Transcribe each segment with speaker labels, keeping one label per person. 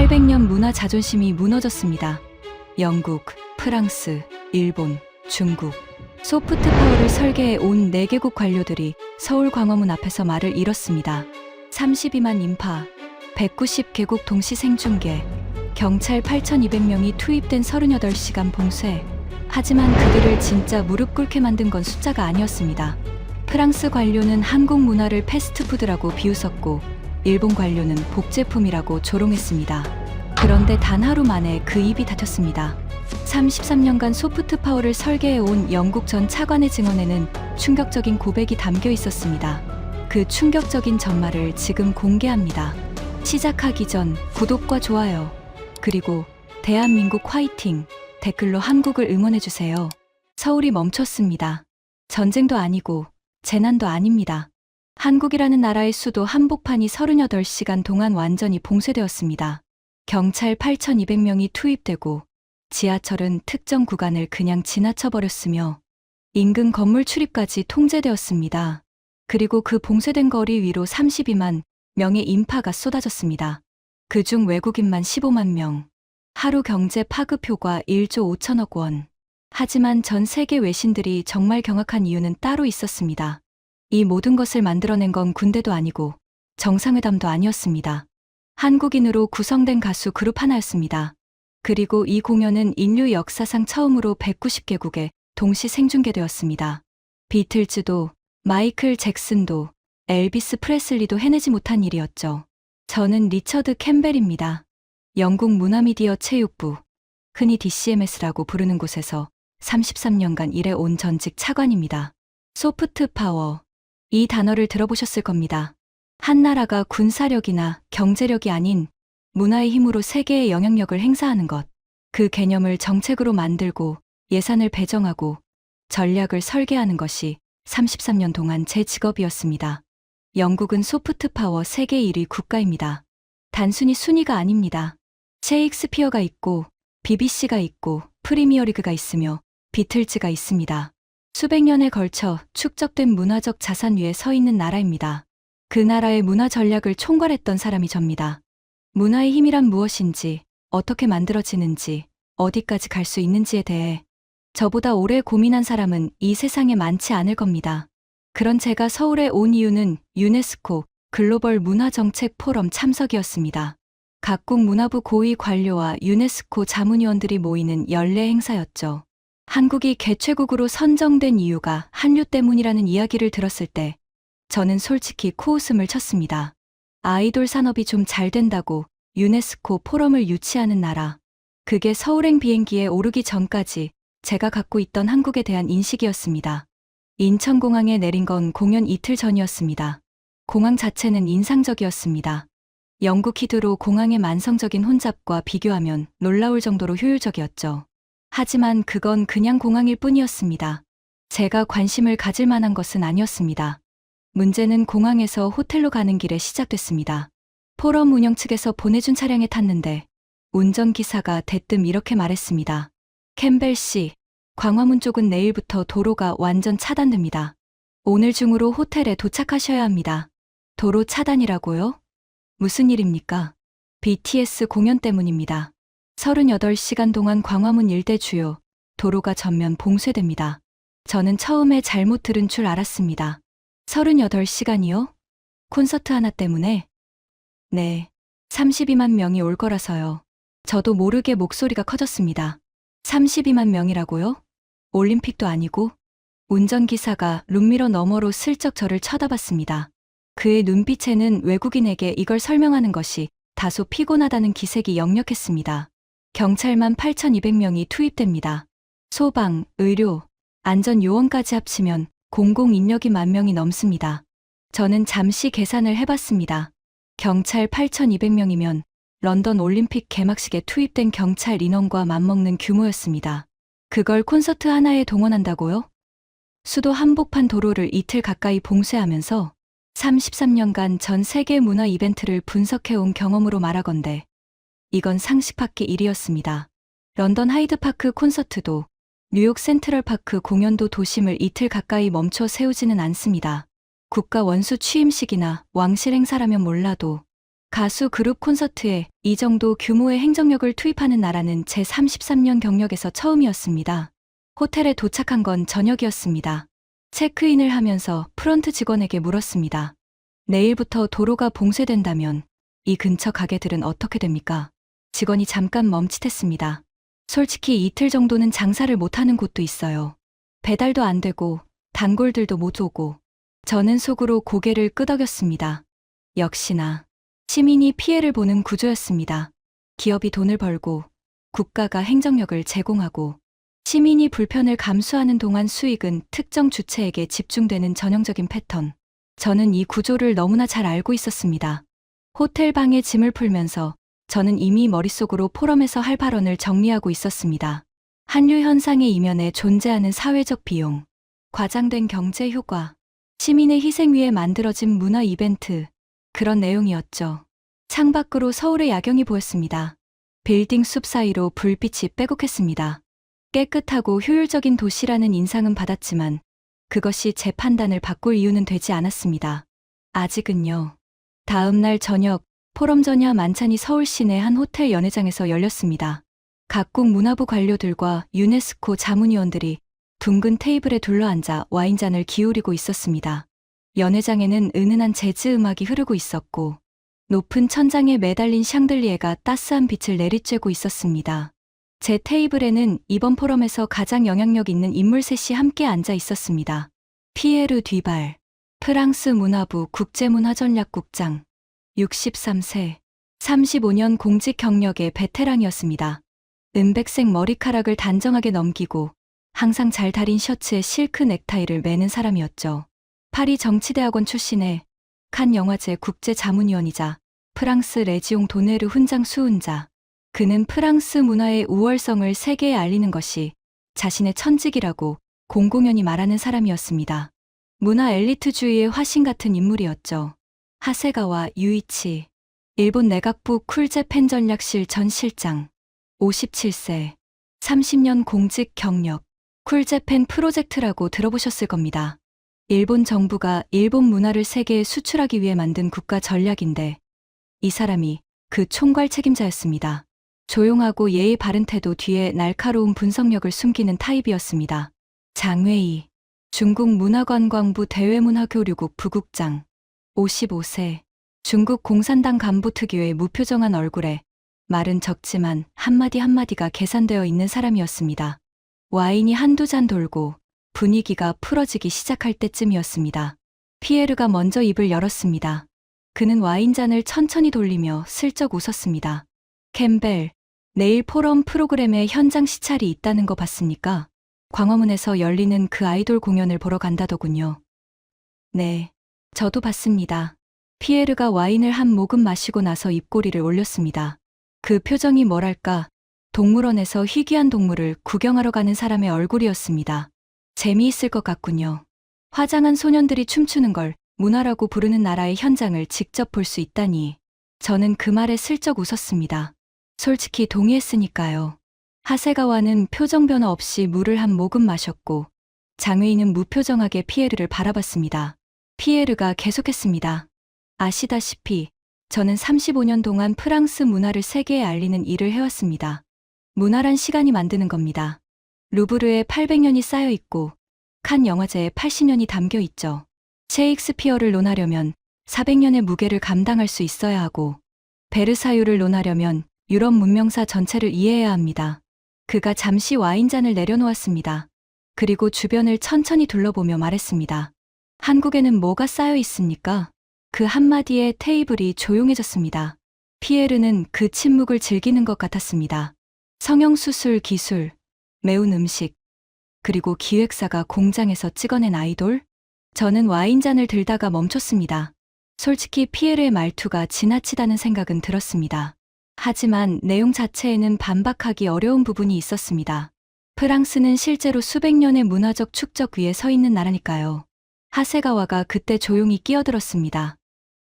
Speaker 1: 700년 문화 자존심이 무너졌습니다. 영국, 프랑스, 일본, 중국. 소프트 파워를 설계해 온 4개국 관료들이 서울 광화문 앞에서 말을 잃었습니다. 32만 인파, 190개국 동시 생중계, 경찰 8,200명이 투입된 38시간 봉쇄. 하지만 그들을 진짜 무릎 꿇게 만든 건 숫자가 아니었습니다. 프랑스 관료는 한국 문화를 패스트푸드라고 비웃었고 일본 관료는 복제품이라고 조롱했습니다. 그런데 단 하루 만에 그 입이 닫혔습니다. 33년간 소프트 파워를 설계해온 영국 전 차관의 증언에는 충격적인 고백이 담겨 있었습니다. 그 충격적인 전말을 지금 공개합니다. 시작하기 전 구독과 좋아요, 그리고 대한민국 화이팅! 댓글로 한국을 응원해주세요. 서울이 멈췄습니다. 전쟁도 아니고 재난도 아닙니다. 한국이라는 나라의 수도 한복판이 38시간 동안 완전히 봉쇄되었습니다. 경찰 8,200명이 투입되고 지하철은 특정 구간을 그냥 지나쳐버렸으며 인근 건물 출입까지 통제되었습니다. 그리고 그 봉쇄된 거리 위로 32만 명의 인파가 쏟아졌습니다. 그중 외국인만 15만 명. 하루 경제 파급 효과 1조 5천억 원. 하지만 전 세계 외신들이 정말 경악한 이유는 따로 있었습니다. 이 모든 것을 만들어낸 건 군대도 아니고 정상회담도 아니었습니다. 한국인으로 구성된 가수 그룹 하나였습니다. 그리고 이 공연은 인류 역사상 처음으로 190개국에 동시 생중계되었습니다. 비틀즈도, 마이클 잭슨도, 엘비스 프레슬리도 해내지 못한 일이었죠. 저는 리처드 캠벨입니다. 영국 문화미디어 체육부, 흔히 DCMS라고 부르는 곳에서 33년간 일해온 전직 차관입니다. 소프트 파워. 이 단어를 들어보셨을 겁니다. 한 나라가 군사력이나 경제력이 아닌 문화의 힘으로 세계의 영향력을 행사하는 것. 그 개념을 정책으로 만들고 예산을 배정하고 전략을 설계하는 것이 33년 동안 제 직업이었습니다. 영국은 소프트 파워 세계 1위 국가입니다. 단순히 순위가 아닙니다. 셰익스피어가 있고 BBC가 있고 프리미어리그가 있으며 비틀즈가 있습니다. 수백 년에 걸쳐 축적된 문화적 자산 위에 서 있는 나라입니다. 그 나라의 문화 전략을 총괄했던 사람이 접니다. 문화의 힘이란 무엇인지, 어떻게 만들어지는지, 어디까지 갈 수 있는지에 대해 저보다 오래 고민한 사람은 이 세상에 많지 않을 겁니다. 그런 제가 서울에 온 이유는 유네스코 글로벌 문화정책 포럼 참석이었습니다. 각국 문화부 고위 관료와 유네스코 자문위원들이 모이는 연례 행사였죠. 한국이 개최국으로 선정된 이유가 한류 때문이라는 이야기를 들었을 때 저는 솔직히 코웃음을 쳤습니다. 아이돌 산업이 좀 잘 된다고 유네스코 포럼을 유치하는 나라. 그게 서울행 비행기에 오르기 전까지 제가 갖고 있던 한국에 대한 인식이었습니다. 인천공항에 내린 건 공연 이틀 전이었습니다. 공항 자체는 인상적이었습니다. 영국 히드로 공항의 만성적인 혼잡과 비교하면 놀라울 정도로 효율적이었죠. 하지만 그건 그냥 공항일 뿐이었습니다. 제가 관심을 가질 만한 것은 아니었습니다. 문제는 공항에서 호텔로 가는 길에 시작됐습니다. 포럼 운영 측에서 보내준 차량에 탔는데 운전기사가 대뜸 이렇게 말했습니다. 캠벨 씨, 광화문 쪽은 내일부터 도로가 완전 차단됩니다. 오늘 중으로 호텔에 도착하셔야 합니다. 도로 차단이라고요? 무슨 일입니까? BTS 공연 때문입니다. 38시간 동안 광화문 일대 주요 도로가 전면 봉쇄됩니다. 저는 처음에 잘못 들은 줄 알았습니다. 38시간이요? 콘서트 하나 때문에? 네, 32만 명이 올 거라서요. 저도 모르게 목소리가 커졌습니다. 32만 명이라고요? 올림픽도 아니고? 운전기사가 룸미러 너머로 슬쩍 저를 쳐다봤습니다. 그의 눈빛에는 외국인에게 이걸 설명하는 것이 다소 피곤하다는 기색이 역력했습니다. 경찰만 8,200명이 투입됩니다. 소방, 의료, 안전요원까지 합치면 공공인력이 10,000명이 넘습니다. 저는 잠시 계산을 해봤습니다. 경찰 8,200명이면 런던 올림픽 개막식에 투입된 경찰 인원과 맞먹는 규모였습니다. 그걸 콘서트 하나에 동원한다고요? 수도 한복판 도로를 이틀 가까이 봉쇄하면서 33년간 전 세계 문화 이벤트를 분석해온 경험으로 말하건대 이건 상식 밖의 일이었습니다. 런던 하이드파크 콘서트도 뉴욕 센트럴파크 공연도 도심을 이틀 가까이 멈춰 세우지는 않습니다. 국가 원수 취임식이나 왕실 행사라면 몰라도 가수 그룹 콘서트에 이 정도 규모의 행정력을 투입하는 나라는 제 33년 경력에서 처음이었습니다. 호텔에 도착한 건 저녁이었습니다. 체크인을 하면서 프런트 직원에게 물었습니다. 내일부터 도로가 봉쇄된다면 이 근처 가게들은 어떻게 됩니까? 직원이 잠깐 멈칫했습니다. 솔직히 이틀 정도는 장사를 못하는 곳도 있어요. 배달도 안 되고 단골들도 못 오고. 저는 속으로 고개를 끄덕였습니다. 역시나 시민이 피해를 보는 구조였습니다. 기업이 돈을 벌고 국가가 행정력을 제공하고 시민이 불편을 감수하는 동안 수익은 특정 주체에게 집중되는 전형적인 패턴. 저는 이 구조를 너무나 잘 알고 있었습니다. 호텔 방에 짐을 풀면서 저는 이미 머릿속으로 포럼에서 할 발언을 정리하고 있었습니다. 한류 현상의 이면에 존재하는 사회적 비용, 과장된 경제 효과, 시민의 희생 위에 만들어진 문화 이벤트, 그런 내용이었죠. 창밖으로 서울의 야경이 보였습니다. 빌딩 숲 사이로 불빛이 빼곡했습니다. 깨끗하고 효율적인 도시라는 인상은 받았지만 그것이 제 판단을 바꿀 이유는 되지 않았습니다. 아직은요. 다음 날 저녁 포럼 전야 만찬이 서울 시내 한 호텔 연회장에서 열렸습니다. 각국 문화부 관료들과 유네스코 자문위원들이 둥근 테이블에 둘러앉아 와인잔을 기울이고 있었습니다. 연회장에는 은은한 재즈 음악이 흐르고 있었고 높은 천장에 매달린 샹들리에가 따스한 빛을 내리쬐고 있었습니다. 제 테이블에는 이번 포럼에서 가장 영향력 있는 인물 셋이 함께 앉아 있었습니다. 피에르 뒤발, 프랑스 문화부 국제문화전략국장, 63세, 35년 공직 경력의 베테랑이었습니다. 은백색 머리카락을 단정하게 넘기고 항상 잘 다린 셔츠에 실크 넥타이를 매는 사람이었죠. 파리 정치대학원 출신의 칸 영화제 국제자문위원이자 프랑스 레지옹 도네르 훈장 수훈자. 그는 프랑스 문화의 우월성을 세계에 알리는 것이 자신의 천직이라고 공공연히 말하는 사람이었습니다. 문화 엘리트주의의 화신 같은 인물이었죠. 하세가와 유이치, 일본 내각부 쿨재팬 전략실 전 실장, 57세, 30년 공직 경력, 쿨재팬 프로젝트라고 들어보셨을 겁니다. 일본 정부가 일본 문화를 세계에 수출하기 위해 만든 국가 전략인데 이 사람이 그 총괄 책임자였습니다. 조용하고 예의 바른 태도 뒤에 날카로운 분석력을 숨기는 타입이었습니다. 장웨이, 중국 문화관광부 대외문화교류국 부국장, 55세, 중국 공산당 간부 특유의 무표정한 얼굴에 말은 적지만 한마디 한마디가 계산되어 있는 사람이었습니다. 와인이 한두 잔 돌고 분위기가 풀어지기 시작할 때쯤이었습니다. 피에르가 먼저 입을 열었습니다. 그는 와인잔을 천천히 돌리며 슬쩍 웃었습니다. 캠벨, 내일 포럼 프로그램에 현장 시찰이 있다는 거 봤습니까? 광화문에서 열리는 그 아이돌 공연을 보러 간다더군요. 네, 저도 봤습니다. 피에르가 와인을 한 모금 마시고 나서 입꼬리를 올렸습니다. 그 표정이 뭐랄까, 동물원에서 희귀한 동물을 구경하러 가는 사람의 얼굴이었습니다. 재미있을 것 같군요. 화장한 소년들이 춤추는 걸 문화라고 부르는 나라의 현장을 직접 볼 수 있다니. 저는 그 말에 슬쩍 웃었습니다. 솔직히 동의했으니까요. 하세가와는 표정 변화 없이 물을 한 모금 마셨고 장웨이는 무표정하게 피에르를 바라봤습니다. 피에르가 계속했습니다. 아시다시피 저는 35년 동안 프랑스 문화를 세계에 알리는 일을 해왔습니다. 문화란 시간이 만드는 겁니다. 루브르에 800년이 쌓여 있고 칸 영화제에 80년이 담겨 있죠. 셰익스피어를 논하려면 400년의 무게를 감당할 수 있어야 하고 베르사유를 논하려면 유럽 문명사 전체를 이해해야 합니다. 그가 잠시 와인잔을 내려놓았습니다. 그리고 주변을 천천히 둘러보며 말했습니다. 한국에는 뭐가 쌓여 있습니까? 그 한마디에 테이블이 조용해졌습니다. 피에르는 그 침묵을 즐기는 것 같았습니다. 성형수술 기술, 매운 음식, 그리고 기획사가 공장에서 찍어낸 아이돌? 저는 와인잔을 들다가 멈췄습니다. 솔직히 피에르의 말투가 지나치다는 생각은 들었습니다. 하지만 내용 자체에는 반박하기 어려운 부분이 있었습니다. 프랑스는 실제로 수백 년의 문화적 축적 위에 서 있는 나라니까요. 하세가와가 그때 조용히 끼어들었습니다.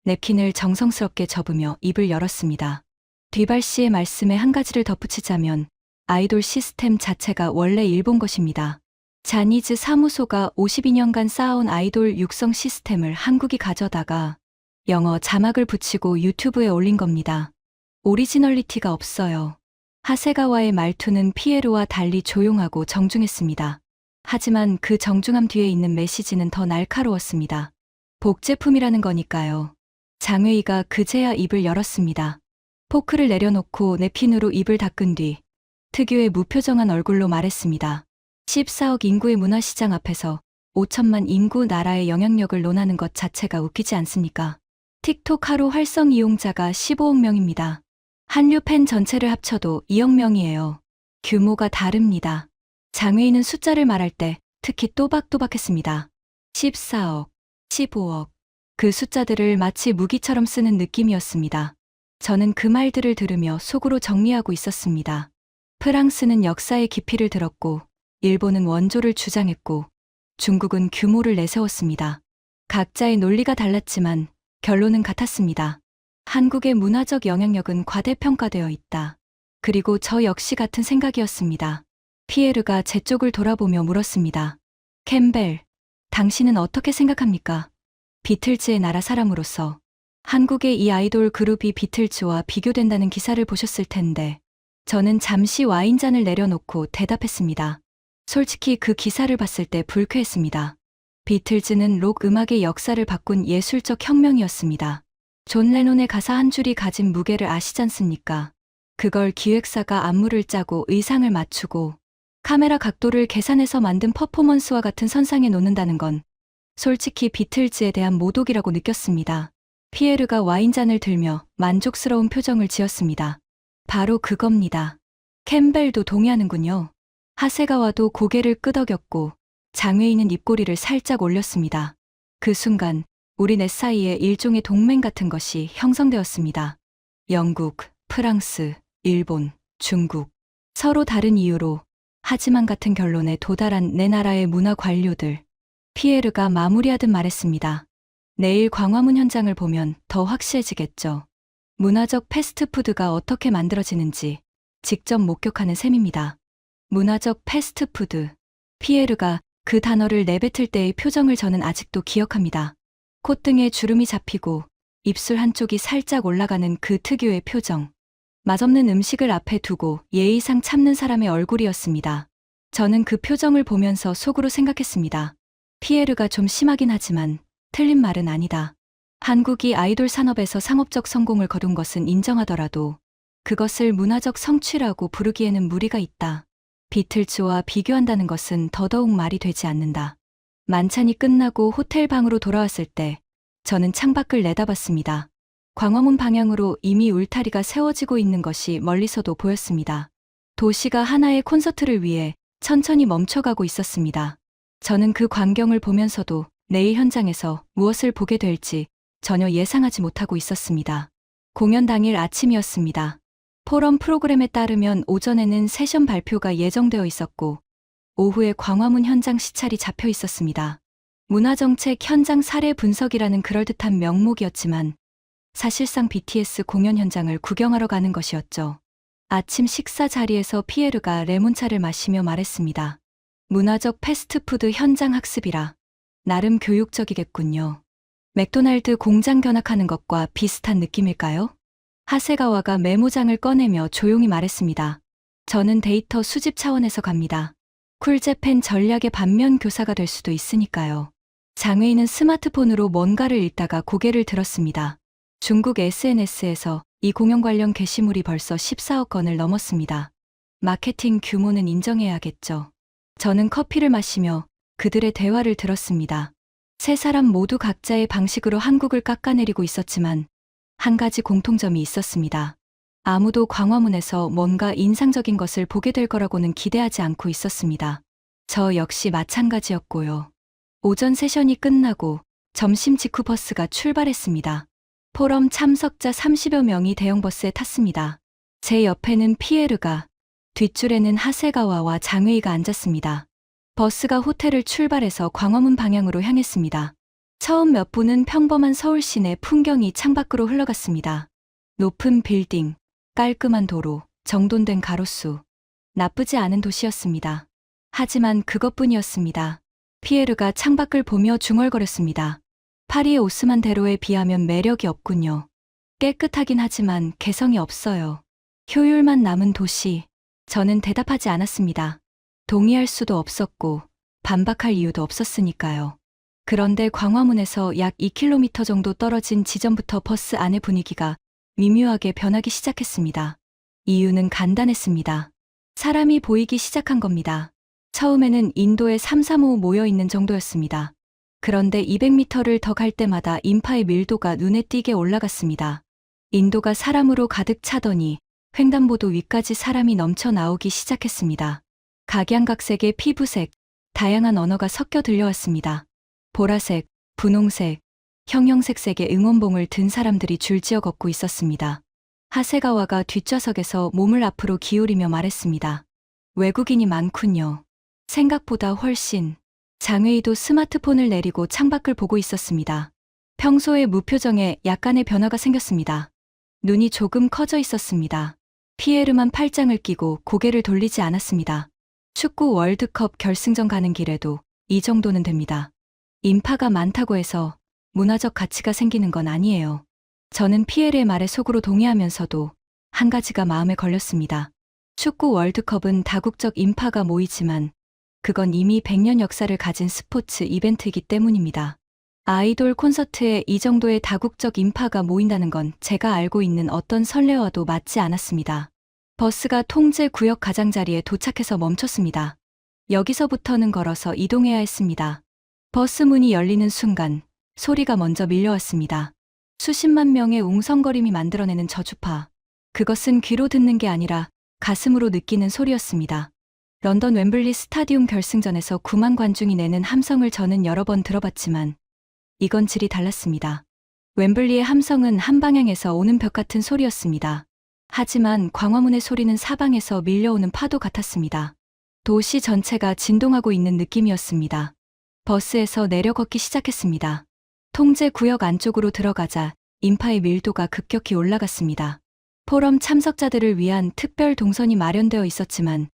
Speaker 1: 냅킨을 정성스럽게 접으며 입을 열었습니다. 뒤발 씨의 말씀에 한 가지를 덧붙이자면 아이돌 시스템 자체가 원래 일본 것입니다. 자니즈 사무소가 52년간 쌓아온 아이돌 육성 시스템을 한국이 가져다가 영어 자막을 붙이고 유튜브에 올린 겁니다. 오리지널리티가 없어요. 하세가와의 말투는 피에르와 달리 조용하고 정중했습니다. 하지만 그 정중함 뒤에 있는 메시지는 더 날카로웠습니다. 복제품이라는 거니까요. 장웨이가 그제야 입을 열었습니다. 포크를 내려놓고 냅킨으로 입을 닦은 뒤 특유의 무표정한 얼굴로 말했습니다. 14억 인구의 문화시장 앞에서 5천만 인구 나라의 영향력을 논하는 것 자체가 웃기지 않습니까? 틱톡 하루 활성 이용자가 15억 명입니다. 한류 팬 전체를 합쳐도 2억 명이에요. 규모가 다릅니다. 장웨이는 숫자를 말할 때 특히 또박또박했습니다. 14억, 15억. 그 숫자들을 마치 무기처럼 쓰는 느낌이었습니다. 저는 그 말들을 들으며 속으로 정리하고 있었습니다. 프랑스는 역사의 깊이를 들었고, 일본은 원조를 주장했고, 중국은 규모를 내세웠습니다. 각자의 논리가 달랐지만 결론은 같았습니다. 한국의 문화적 영향력은 과대평가되어 있다. 그리고 저 역시 같은 생각이었습니다. 피에르가 제 쪽을 돌아보며 물었습니다. 캠벨, 당신은 어떻게 생각합니까? 비틀즈의 나라 사람으로서 한국의 이 아이돌 그룹이 비틀즈와 비교된다는 기사를 보셨을 텐데 저는 잠시 와인잔을 내려놓고 대답했습니다. 솔직히 그 기사를 봤을 때 불쾌했습니다. 비틀즈는 록 음악의 역사를 바꾼 예술적 혁명이었습니다. 존 레논의 가사 한 줄이 가진 무게를 아시잖습니까? 그걸 기획사가 안무를 짜고 의상을 맞추고 카메라 각도를 계산해서 만든 퍼포먼스와 같은 선상에 놓는다는 건 솔직히 비틀즈에 대한 모독이라고 느꼈습니다. 피에르가 와인잔을 들며 만족스러운 표정을 지었습니다. 바로 그겁니다. 캠벨도 동의하는군요. 하세가와도 고개를 끄덕였고 장웨이는 입꼬리를 살짝 올렸습니다. 그 순간 우리 넷 사이에 일종의 동맹 같은 것이 형성되었습니다. 영국, 프랑스, 일본, 중국. 서로 다른 이유로 하지만 같은 결론에 도달한 네 나라의 문화 관료들. 피에르가 마무리하듯 말했습니다. 내일 광화문 현장을 보면 더 확실해지겠죠. 문화적 패스트푸드가 어떻게 만들어지는지 직접 목격하는 셈입니다. 문화적 패스트푸드. 피에르가 그 단어를 내뱉을 때의 표정을 저는 아직도 기억합니다. 콧등에 주름이 잡히고 입술 한쪽이 살짝 올라가는 그 특유의 표정. 맛없는 음식을 앞에 두고 예의상 참는 사람의 얼굴이었습니다. 저는 그 표정을 보면서 속으로 생각했습니다. 피에르가 좀 심하긴 하지만 틀린 말은 아니다. 한국이 아이돌 산업에서 상업적 성공을 거둔 것은 인정하더라도 그것을 문화적 성취라고 부르기에는 무리가 있다. 비틀즈와 비교한다는 것은 더더욱 말이 되지 않는다. 만찬이 끝나고 호텔 방으로 돌아왔을 때 저는 창밖을 내다봤습니다. 광화문 방향으로 이미 울타리가 세워지고 있는 것이 멀리서도 보였습니다. 도시가 하나의 콘서트를 위해 천천히 멈춰가고 있었습니다. 저는 그 광경을 보면서도 내일 현장에서 무엇을 보게 될지 전혀 예상하지 못하고 있었습니다. 공연 당일 아침이었습니다. 포럼 프로그램에 따르면 오전에는 세션 발표가 예정되어 있었고 오후에 광화문 현장 시찰이 잡혀 있었습니다. 문화정책 현장 사례 분석이라는 그럴듯한 명목이었지만 사실상 BTS 공연 현장을 구경하러 가는 것이었죠. 아침 식사 자리에서 피에르가 레몬차를 마시며 말했습니다. 문화적 패스트푸드 현장 학습이라 나름 교육적이겠군요. 맥도날드 공장 견학하는 것과 비슷한 느낌일까요? 하세가와가 메모장을 꺼내며 조용히 말했습니다. 저는 데이터 수집 차원에서 갑니다. 쿨재팬 전략의 반면 교사가 될 수도 있으니까요. 장웨이는 스마트폰으로 뭔가를 읽다가 고개를 들었습니다. 중국 SNS에서 이 공연 관련 게시물이 벌써 14억 건을 넘었습니다. 마케팅 규모는 인정해야겠죠. 저는 커피를 마시며 그들의 대화를 들었습니다. 세 사람 모두 각자의 방식으로 한국을 깎아내리고 있었지만 한 가지 공통점이 있었습니다. 아무도 광화문에서 뭔가 인상적인 것을 보게 될 거라고는 기대하지 않고 있었습니다. 저 역시 마찬가지였고요. 오전 세션이 끝나고 점심 직후 버스가 출발했습니다. 포럼 참석자 30여 명이 대형 버스에 탔습니다. 제 옆에는 피에르가, 뒷줄에는 하세가와와 장웨이가 앉았습니다. 버스가 호텔을 출발해서 광화문 방향으로 향했습니다. 처음 몇 분은 평범한 서울 시내 풍경이 창밖으로 흘러갔습니다. 높은 빌딩, 깔끔한 도로, 정돈된 가로수. 나쁘지 않은 도시였습니다. 하지만 그것뿐이었습니다. 피에르가 창밖을 보며 중얼거렸습니다. 파리의 오스만 대로에 비하면 매력이 없군요. 깨끗하긴 하지만 개성이 없어요. 효율만 남은 도시. 저는 대답하지 않았습니다. 동의할 수도 없었고 반박할 이유도 없었으니까요. 그런데 광화문에서 약 2km 정도 떨어진 지점부터 버스 안의 분위기가 미묘하게 변하기 시작했습니다. 이유는 간단했습니다. 사람이 보이기 시작한 겁니다. 처음에는 인도에 335 모여있는 정도였습니다. 그런데 200m를 더 갈 때마다 인파의 밀도가 눈에 띄게 올라갔습니다. 인도가 사람으로 가득 차더니 횡단보도 위까지 사람이 넘쳐 나오기 시작했습니다. 각양각색의 피부색, 다양한 언어가 섞여 들려왔습니다. 보라색, 분홍색, 형형색색의 응원봉을 든 사람들이 줄지어 걷고 있었습니다. 하세가와가 뒷좌석에서 몸을 앞으로 기울이며 말했습니다. 외국인이 많군요. 생각보다 훨씬. 장웨이도 스마트폰을 내리고 창밖을 보고 있었습니다. 평소의 무표정에 약간의 변화가 생겼습니다. 눈이 조금 커져 있었습니다. 피에르만 팔짱을 끼고 고개를 돌리지 않았습니다. 축구 월드컵 결승전 가는 길에도 이 정도는 됩니다. 인파가 많다고 해서 문화적 가치가 생기는 건 아니에요. 저는 피에르의 말에 속으로 동의하면서도 한 가지가 마음에 걸렸습니다. 축구 월드컵은 다국적 인파가 모이지만 그건 이미 100년 역사를 가진 스포츠 이벤트이기 때문입니다. 아이돌 콘서트에 이 정도의 다국적 인파가 모인다는 건 제가 알고 있는 어떤 선례와도 맞지 않았습니다. 버스가 통제 구역 가장자리에 도착해서 멈췄습니다. 여기서부터는 걸어서 이동해야 했습니다. 버스 문이 열리는 순간 소리가 먼저 밀려왔습니다. 수십만 명의 웅성거림이 만들어내는 저주파. 그것은 귀로 듣는 게 아니라 가슴으로 느끼는 소리였습니다. 런던 웸블리 스타디움 결승전에서 9만 관중이 내는 함성을 저는 여러 번 들어봤지만 이건 질이 달랐습니다. 웸블리의 함성은 한 방향에서 오는 벽 같은 소리였습니다. 하지만 광화문의 소리는 사방에서 밀려오는 파도 같았습니다. 도시 전체가 진동하고 있는 느낌이었습니다. 버스에서 내려 걷기 시작했습니다. 통제 구역 안쪽으로 들어가자 인파의 밀도가 급격히 올라갔습니다. 포럼 참석자들을 위한 특별 동선이 마련되어 있었지만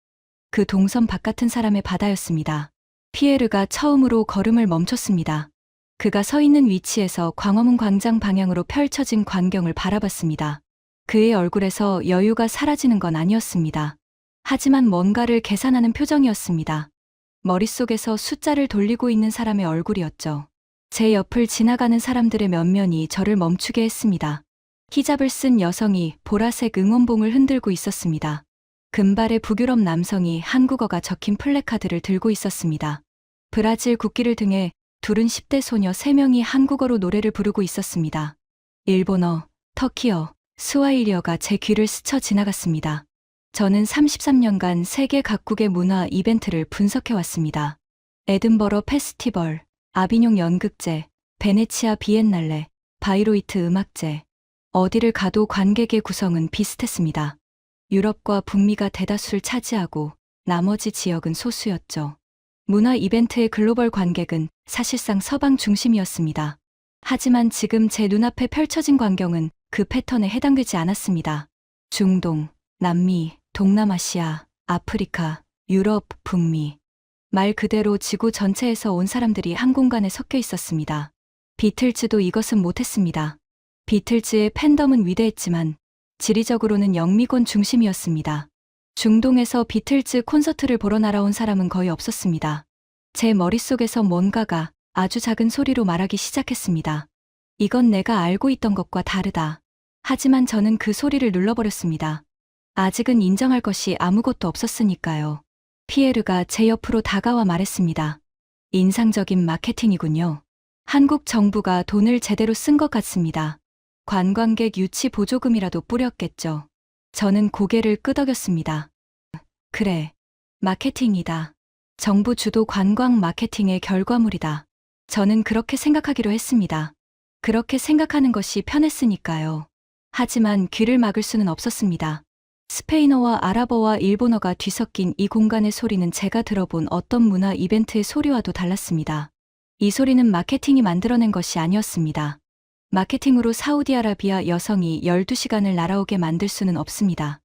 Speaker 1: 그 동선 바깥은 사람의 바다였습니다. 피에르가 처음으로 걸음을 멈췄습니다. 그가 서 있는 위치에서 광화문 광장 방향으로 펼쳐진 광경을 바라봤습니다. 그의 얼굴에서 여유가 사라지는 건 아니었습니다. 하지만 뭔가를 계산하는 표정이었습니다. 머릿속에서 숫자를 돌리고 있는 사람의 얼굴이었죠. 제 옆을 지나가는 사람들의 면면이 저를 멈추게 했습니다. 히잡을 쓴 여성이 보라색 응원봉을 흔들고 있었습니다. 금발의 북유럽 남성이 한국어가 적힌 플래카드를 들고 있었습니다. 브라질 국기를 등에 둘은 10대 소녀 3명이 한국어로 노래를 부르고 있었습니다. 일본어, 터키어, 스와힐리어가 제 귀를 스쳐 지나갔습니다. 저는 33년간 세계 각국의 문화 이벤트를 분석해왔습니다. 에든버러 페스티벌, 아비뇽 연극제, 베네치아 비엔날레, 바이로이트 음악제. 어디를 가도 관객의 구성은 비슷했습니다. 유럽과 북미가 대다수를 차지하고 나머지 지역은 소수였죠. 문화 이벤트의 글로벌 관객은 사실상 서방 중심이었습니다. 하지만 지금 제 눈앞에 펼쳐진 광경은 그 패턴에 해당되지 않았습니다. 중동, 남미, 동남아시아, 아프리카, 유럽, 북미. 말 그대로 지구 전체에서 온 사람들이 한 공간에 섞여 있었습니다. 비틀즈도 이것은 못했습니다. 비틀즈의 팬덤은 위대했지만 지리적으로는 영미권 중심이었습니다. 중동에서 비틀즈 콘서트를 보러 날아온 사람은 거의 없었습니다. 제 머릿속에서 뭔가가 아주 작은 소리로 말하기 시작했습니다. 이건 내가 알고 있던 것과 다르다. 하지만 저는 그 소리를 눌러버렸습니다. 아직은 인정할 것이 아무것도 없었으니까요. 피에르가 제 옆으로 다가와 말했습니다. 인상적인 마케팅이군요. 한국 정부가 돈을 제대로 쓴 것 같습니다. 관광객 유치 보조금이라도 뿌렸겠죠. 저는 고개를 끄덕였습니다. 그래, 마케팅이다. 정부 주도 관광 마케팅의 결과물이다. 저는 그렇게 생각하기로 했습니다. 그렇게 생각하는 것이 편했으니까요. 하지만 귀를 막을 수는 없었습니다. 스페인어와 아랍어와 일본어가 뒤섞인 이 공간의 소리는 제가 들어본 어떤 문화 이벤트의 소리와도 달랐습니다. 이 소리는 마케팅이 만들어낸 것이 아니었습니다. 마케팅으로 사우디아라비아 여성이 12시간을 날아오게 만들 수는 없습니다.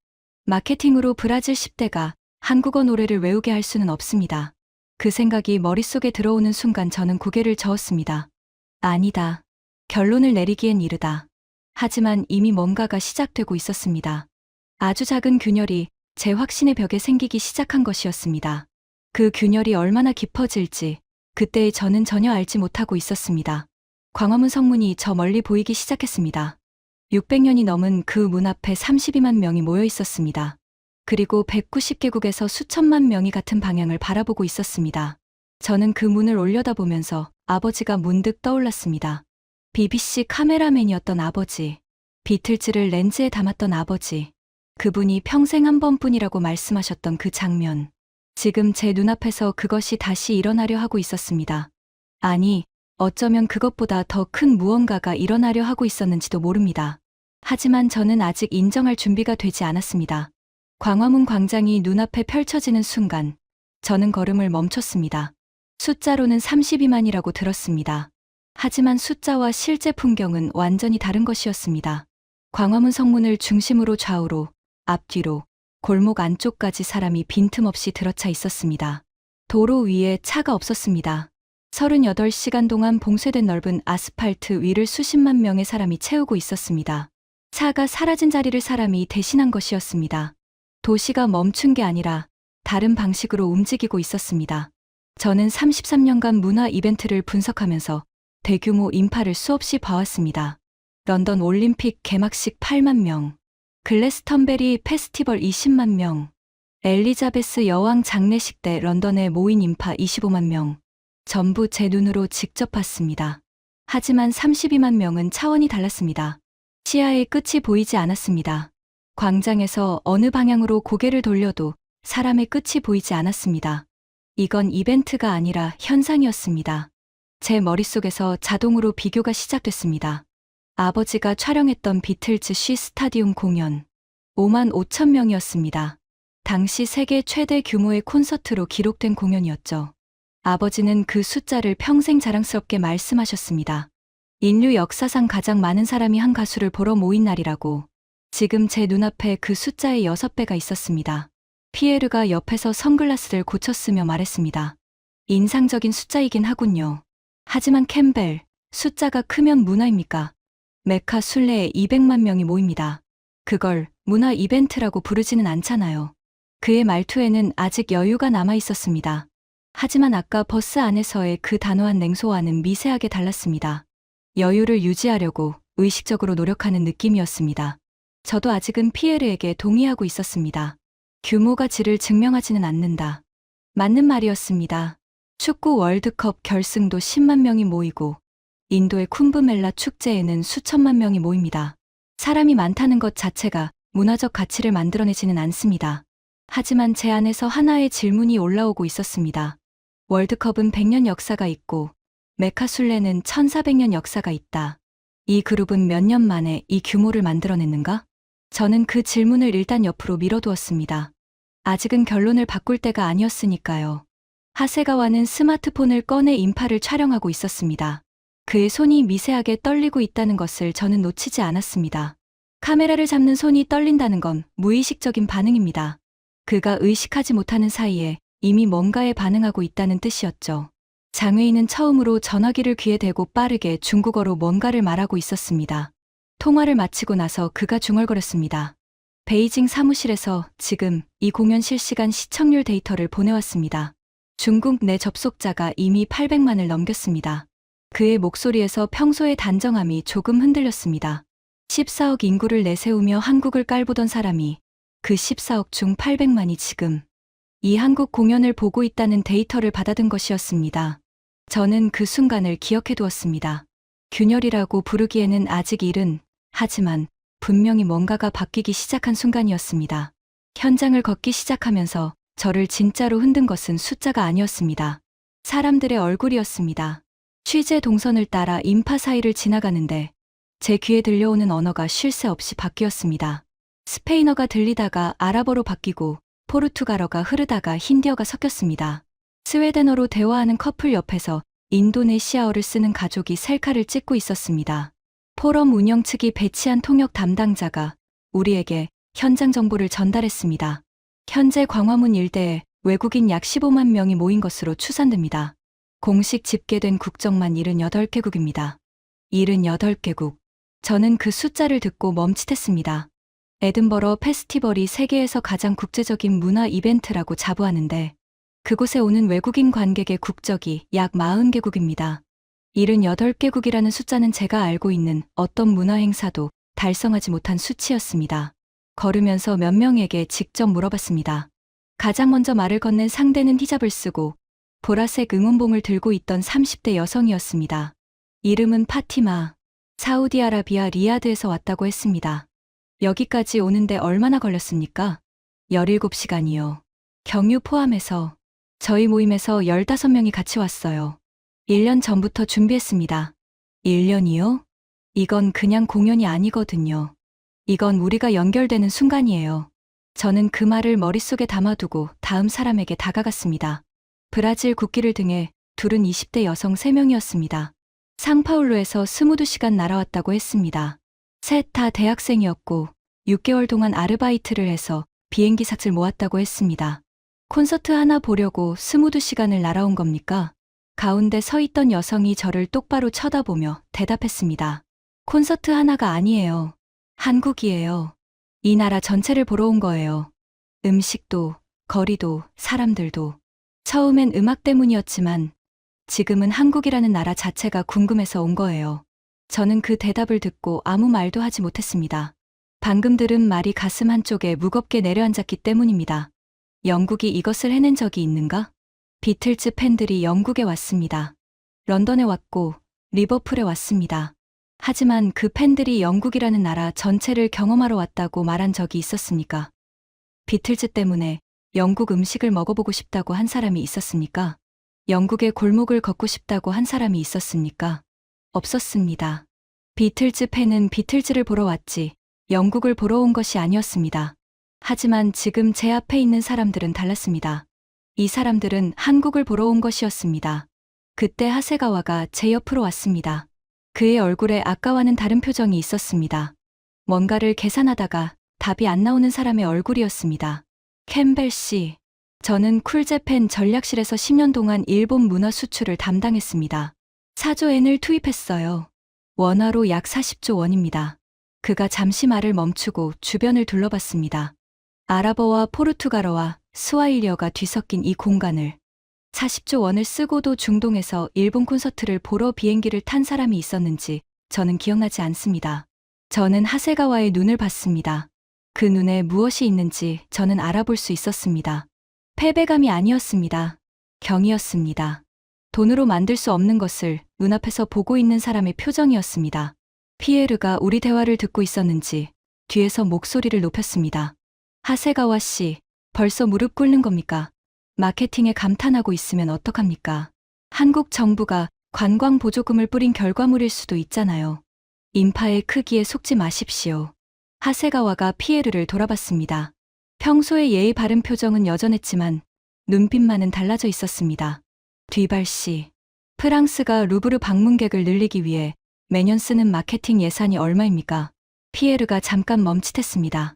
Speaker 1: 마케팅으로 브라질 10대가 한국어 노래를 외우게 할 수는 없습니다. 그 생각이 머릿속에 들어오는 순간 저는 고개를 저었습니다. 아니다. 결론을 내리기엔 이르다. 하지만 이미 뭔가가 시작되고 있었습니다. 아주 작은 균열이 제 확신의 벽에 생기기 시작한 것이었습니다. 그 균열이 얼마나 깊어질지 그때의 저는 전혀 알지 못하고 있었습니다. 광화문 성문이 저 멀리 보이기 시작했습니다. 600년이 넘은 그 문 앞에 32만 명이 모여 있었습니다. 그리고 190개국에서 수천만 명이 같은 방향을 바라보고 있었습니다. 저는 그 문을 올려다보면서 아버지가 문득 떠올랐습니다. BBC 카메라맨이었던 아버지, 비틀즈를 렌즈에 담았던 아버지, 그분이 평생 한 번뿐이라고 말씀하셨던 그 장면. 지금 제 눈앞에서 그것이 다시 일어나려 하고 있었습니다. 아니, 어쩌면 그것보다 더 큰 무언가가 일어나려 하고 있었는지도 모릅니다. 하지만 저는 아직 인정할 준비가 되지 않았습니다. 광화문 광장이 눈앞에 펼쳐지는 순간, 저는 걸음을 멈췄습니다. 숫자로는 32만이라고 들었습니다. 하지만 숫자와 실제 풍경은 완전히 다른 것이었습니다. 광화문 성문을 중심으로 좌우로, 앞뒤로, 골목 안쪽까지 사람이 빈틈없이 들어차 있었습니다. 도로 위에 차가 없었습니다. 38시간 동안 봉쇄된 넓은 아스팔트 위를 수십만 명의 사람이 채우고 있었습니다. 차가 사라진 자리를 사람이 대신한 것이었습니다. 도시가 멈춘 게 아니라 다른 방식으로 움직이고 있었습니다. 저는 33년간 문화 이벤트를 분석하면서 대규모 인파를 수없이 봐왔습니다. 런던 올림픽 개막식 8만 명, 글래스턴베리 페스티벌 20만 명, 엘리자베스 여왕 장례식 때 런던에 모인 인파 25만 명, 전부 제 눈으로 직접 봤습니다. 하지만 32만 명은 차원이 달랐습니다. 시야의 끝이 보이지 않았습니다. 광장에서 어느 방향으로 고개를 돌려도 사람의 끝이 보이지 않았습니다. 이건 이벤트가 아니라 현상이었습니다. 제 머릿속에서 자동으로 비교가 시작됐습니다. 아버지가 촬영했던 비틀즈 쉬 스타디움 공연. 5만 5천 명이었습니다. 당시 세계 최대 규모의 콘서트로 기록된 공연이었죠. 아버지는 그 숫자를 평생 자랑스럽게 말씀하셨습니다. 인류 역사상 가장 많은 사람이 한 가수를 보러 모인 날이라고. 지금 제 눈앞에 그 숫자의 6배가 있었습니다. 피에르가 옆에서 선글라스를 고쳤으며 말했습니다. 인상적인 숫자이긴 하군요. 하지만 캠벨, 숫자가 크면 문화입니까? 메카 순례에 200만 명이 모입니다. 그걸 문화 이벤트라고 부르지는 않잖아요. 그의 말투에는 아직 여유가 남아 있었습니다. 하지만 아까 버스 안에서의 그 단호한 냉소와는 미세하게 달랐습니다. 여유를 유지하려고 의식적으로 노력하는 느낌이었습니다. 저도 아직은 피에르에게 동의하고 있었습니다. 규모가 질을 증명하지는 않는다. 맞는 말이었습니다. 축구 월드컵 결승도 10만 명이 모이고 인도의 쿰브멜라 축제에는 수천만 명이 모입니다. 사람이 많다는 것 자체가 문화적 가치를 만들어내지는 않습니다. 하지만 제 안에서 하나의 질문이 올라오고 있었습니다. 월드컵은 100년 역사가 있고 메카순례는 1400년 역사가 있다. 이 그룹은 몇 년 만에 이 규모를 만들어냈는가? 저는 그 질문을 일단 옆으로 밀어두었습니다. 아직은 결론을 바꿀 때가 아니었으니까요. 하세가와는 스마트폰을 꺼내 인파를 촬영하고 있었습니다. 그의 손이 미세하게 떨리고 있다는 것을 저는 놓치지 않았습니다. 카메라를 잡는 손이 떨린다는 건 무의식적인 반응입니다. 그가 의식하지 못하는 사이에 이미 뭔가에 반응하고 있다는 뜻이었죠. 장외인은 처음으로 전화기를 귀에 대고 빠르게 중국어로 뭔가를 말하고 있었습니다. 통화를 마치고 나서 그가 중얼거렸습니다. 베이징 사무실에서 지금 이 공연 실시간 시청률 데이터를 보내왔습니다. 중국 내 접속자가 이미 800만을 넘겼습니다. 그의 목소리에서 평소의 단정함이 조금 흔들렸습니다. 14억 인구를 내세우며 한국을 깔보던 사람이 그 14억 중 800만이 지금 이 한국 공연을 보고 있다는 데이터를 받아든 것이었습니다. 저는 그 순간을 기억해 두었습니다. 균열이라고 부르기에는 아직 이른, 하지만 분명히 뭔가가 바뀌기 시작한 순간이었습니다. 현장을 걷기 시작하면서 저를 진짜로 흔든 것은 숫자가 아니었습니다. 사람들의 얼굴이었습니다. 취재 동선을 따라 인파 사이를 지나가는데 제 귀에 들려오는 언어가 쉴 새 없이 바뀌었습니다. 스페인어가 들리다가 아랍어로 바뀌고 포르투갈어가 흐르다가 힌디어가 섞였습니다. 스웨덴어로 대화하는 커플 옆에서 인도네시아어를 쓰는 가족이 셀카를 찍고 있었습니다. 포럼 운영 측이 배치한 통역 담당자가 우리에게 현장 정보를 전달했습니다. 현재 광화문 일대에 외국인 약 15만 명이 모인 것으로 추산됩니다. 공식 집계된 국적만 78개국입니다. 78개국. 저는 그 숫자를 듣고 멈칫했습니다. 에든버러 페스티벌이 세계에서 가장 국제적인 문화 이벤트라고 자부하는데 그곳에 오는 외국인 관객의 국적이 약 40개국입니다. 78개국이라는 숫자는 제가 알고 있는 어떤 문화 행사도 달성하지 못한 수치였습니다. 걸으면서 몇 명에게 직접 물어봤습니다. 가장 먼저 말을 건넨 상대는 히잡을 쓰고 보라색 응원봉을 들고 있던 30대 여성이었습니다. 이름은 파티마. 사우디아라비아 리야드에서 왔다고 했습니다. 여기까지 오는데 얼마나 걸렸습니까? 17시간이요. 경유 포함해서 저희 모임에서 15명이 같이 왔어요. 1년 전부터 준비했습니다. 1년이요? 이건 그냥 공연이 아니거든요. 이건 우리가 연결되는 순간이에요. 저는 그 말을 머릿속에 담아두고 다음 사람에게 다가갔습니다. 브라질 국기를 등에 둘은 20대 여성 3명이었습니다. 상파울루에서 22시간 날아왔다고 했습니다. 셋 다 대학생이었고 6개월 동안 아르바이트를 해서 비행기 삭을 모았다고 했습니다. 콘서트 하나 보려고 22시간을 날아온 겁니까? 가운데 서 있던 여성이 저를 똑바로 쳐다보며 대답했습니다. 콘서트 하나가 아니에요. 한국이에요. 이 나라 전체를 보러 온 거예요. 음식도, 거리도, 사람들도. 처음엔 음악 때문이었지만 지금은 한국이라는 나라 자체가 궁금해서 온 거예요. 저는 그 대답을 듣고 아무 말도 하지 못했습니다. 방금 들은 말이 가슴 한쪽에 무겁게 내려앉았기 때문입니다. 영국이 이것을 해낸 적이 있는가? 비틀즈 팬들이 영국에 왔습니다. 런던에 왔고 리버풀에 왔습니다. 하지만 그 팬들이 영국이라는 나라 전체를 경험하러 왔다고 말한 적이 있었습니까? 비틀즈 때문에 영국 음식을 먹어보고 싶다고 한 사람이 있었습니까? 영국의 골목을 걷고 싶다고 한 사람이 있었습니까? 없었습니다. 비틀즈 팬은 비틀즈를 보러 왔지 영국을 보러 온 것이 아니었습니다. 하지만 지금 제 앞에 있는 사람들은 달랐습니다. 이 사람들은 한국을 보러 온 것이었습니다. 그때 하세가와가 제 옆으로 왔습니다. 그의 얼굴에 아까와는 다른 표정이 있었습니다. 뭔가를 계산하다가 답이 안 나오는 사람의 얼굴이었습니다. 캠벨 씨. 저는 쿨재팬 전략실에서 10년 동안 일본 문화 수출을 담당했습니다. 4조 엔을 투입했어요. 원화로 약 40조 원입니다. 그가 잠시 말을 멈추고 주변을 둘러봤습니다. 아랍어와 포르투갈어와 스와힐리어가 뒤섞인 이 공간을 40조 원을 쓰고도 중동에서 일본 콘서트를 보러 비행기를 탄 사람이 있었는지 저는 기억나지 않습니다. 저는 하세가와의 눈을 봤습니다. 그 눈에 무엇이 있는지 저는 알아볼 수 있었습니다. 패배감이 아니었습니다. 경이었습니다. 돈으로 만들 수 없는 것을 눈앞에서 보고 있는 사람의 표정이었습니다. 피에르가 우리 대화를 듣고 있었는지 뒤에서 목소리를 높였습니다. 하세가와 씨, 벌써 무릎 꿇는 겁니까? 마케팅에 감탄하고 있으면 어떡합니까? 한국 정부가 관광 보조금을 뿌린 결과물일 수도 있잖아요. 인파의 크기에 속지 마십시오. 하세가와가 피에르를 돌아봤습니다. 평소의 예의 바른 표정은 여전했지만 눈빛만은 달라져 있었습니다. 뒤발 씨, 프랑스가 루브르 방문객을 늘리기 위해 매년 쓰는 마케팅 예산이 얼마입니까? 피에르가 잠깐 멈칫했습니다.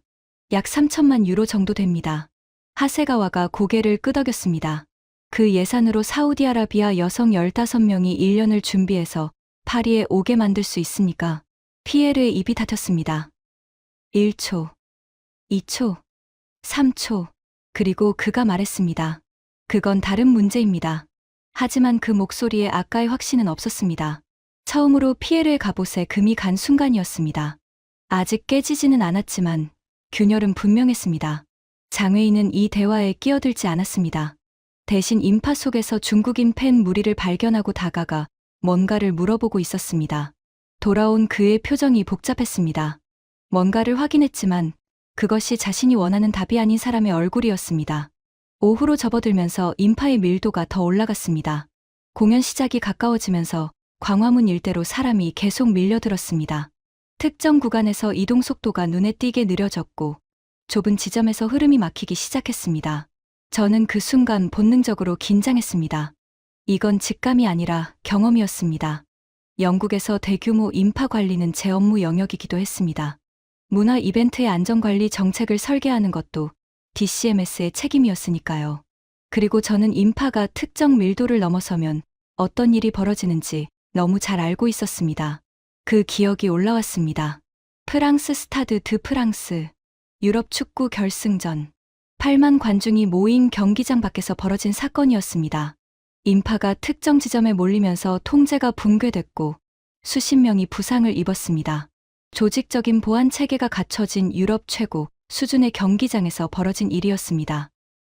Speaker 1: 약 3천만 유로 정도 됩니다. 하세가와가 고개를 끄덕였습니다. 그 예산으로 사우디아라비아 여성 15명이 1년을 준비해서 파리에 오게 만들 수 있습니까? 피에르의 입이 닫혔습니다. 1초, 2초, 3초, 그리고 그가 말했습니다. 그건 다른 문제입니다. 하지만 그 목소리에 아까의 확신은 없었습니다. 처음으로 피에르의 갑옷에 금이 간 순간이었습니다. 아직 깨지지는 않았지만 균열은 분명했습니다. 장외인은 이 대화에 끼어들지 않았습니다. 대신 인파 속에서 중국인 팬 무리를 발견하고 다가가 뭔가를 물어보고 있었습니다. 돌아온 그의 표정이 복잡했습니다. 뭔가를 확인했지만 그것이 자신이 원하는 답이 아닌 사람의 얼굴이었습니다. 오후로 접어들면서 인파의 밀도가 더 올라갔습니다. 공연 시작이 가까워지면서 광화문 일대로 사람이 계속 밀려들었습니다. 특정 구간에서 이동 속도가 눈에 띄게 느려졌고 좁은 지점에서 흐름이 막히기 시작했습니다. 저는 그 순간 본능적으로 긴장했습니다. 이건 직감이 아니라 경험이었습니다. 영국에서 대규모 인파 관리는 제 업무 영역이기도 했습니다. 문화 이벤트의 안전관리 정책을 설계하는 것도 DCMS의 책임이었으니까요. 그리고 저는 인파가 특정 밀도를 넘어서면 어떤 일이 벌어지는지 너무 잘 알고 있었습니다. 그 기억이 올라왔습니다. 프랑스 스타드 드 프랑스 유럽 축구 결승전 8만 관중이 모인 경기장 밖에서 벌어진 사건이었습니다. 인파가 특정 지점에 몰리면서 통제가 붕괴됐고 수십 명이 부상을 입었습니다. 조직적인 보안 체계가 갖춰진 유럽 최고 수준의 경기장에서 벌어진 일이었습니다.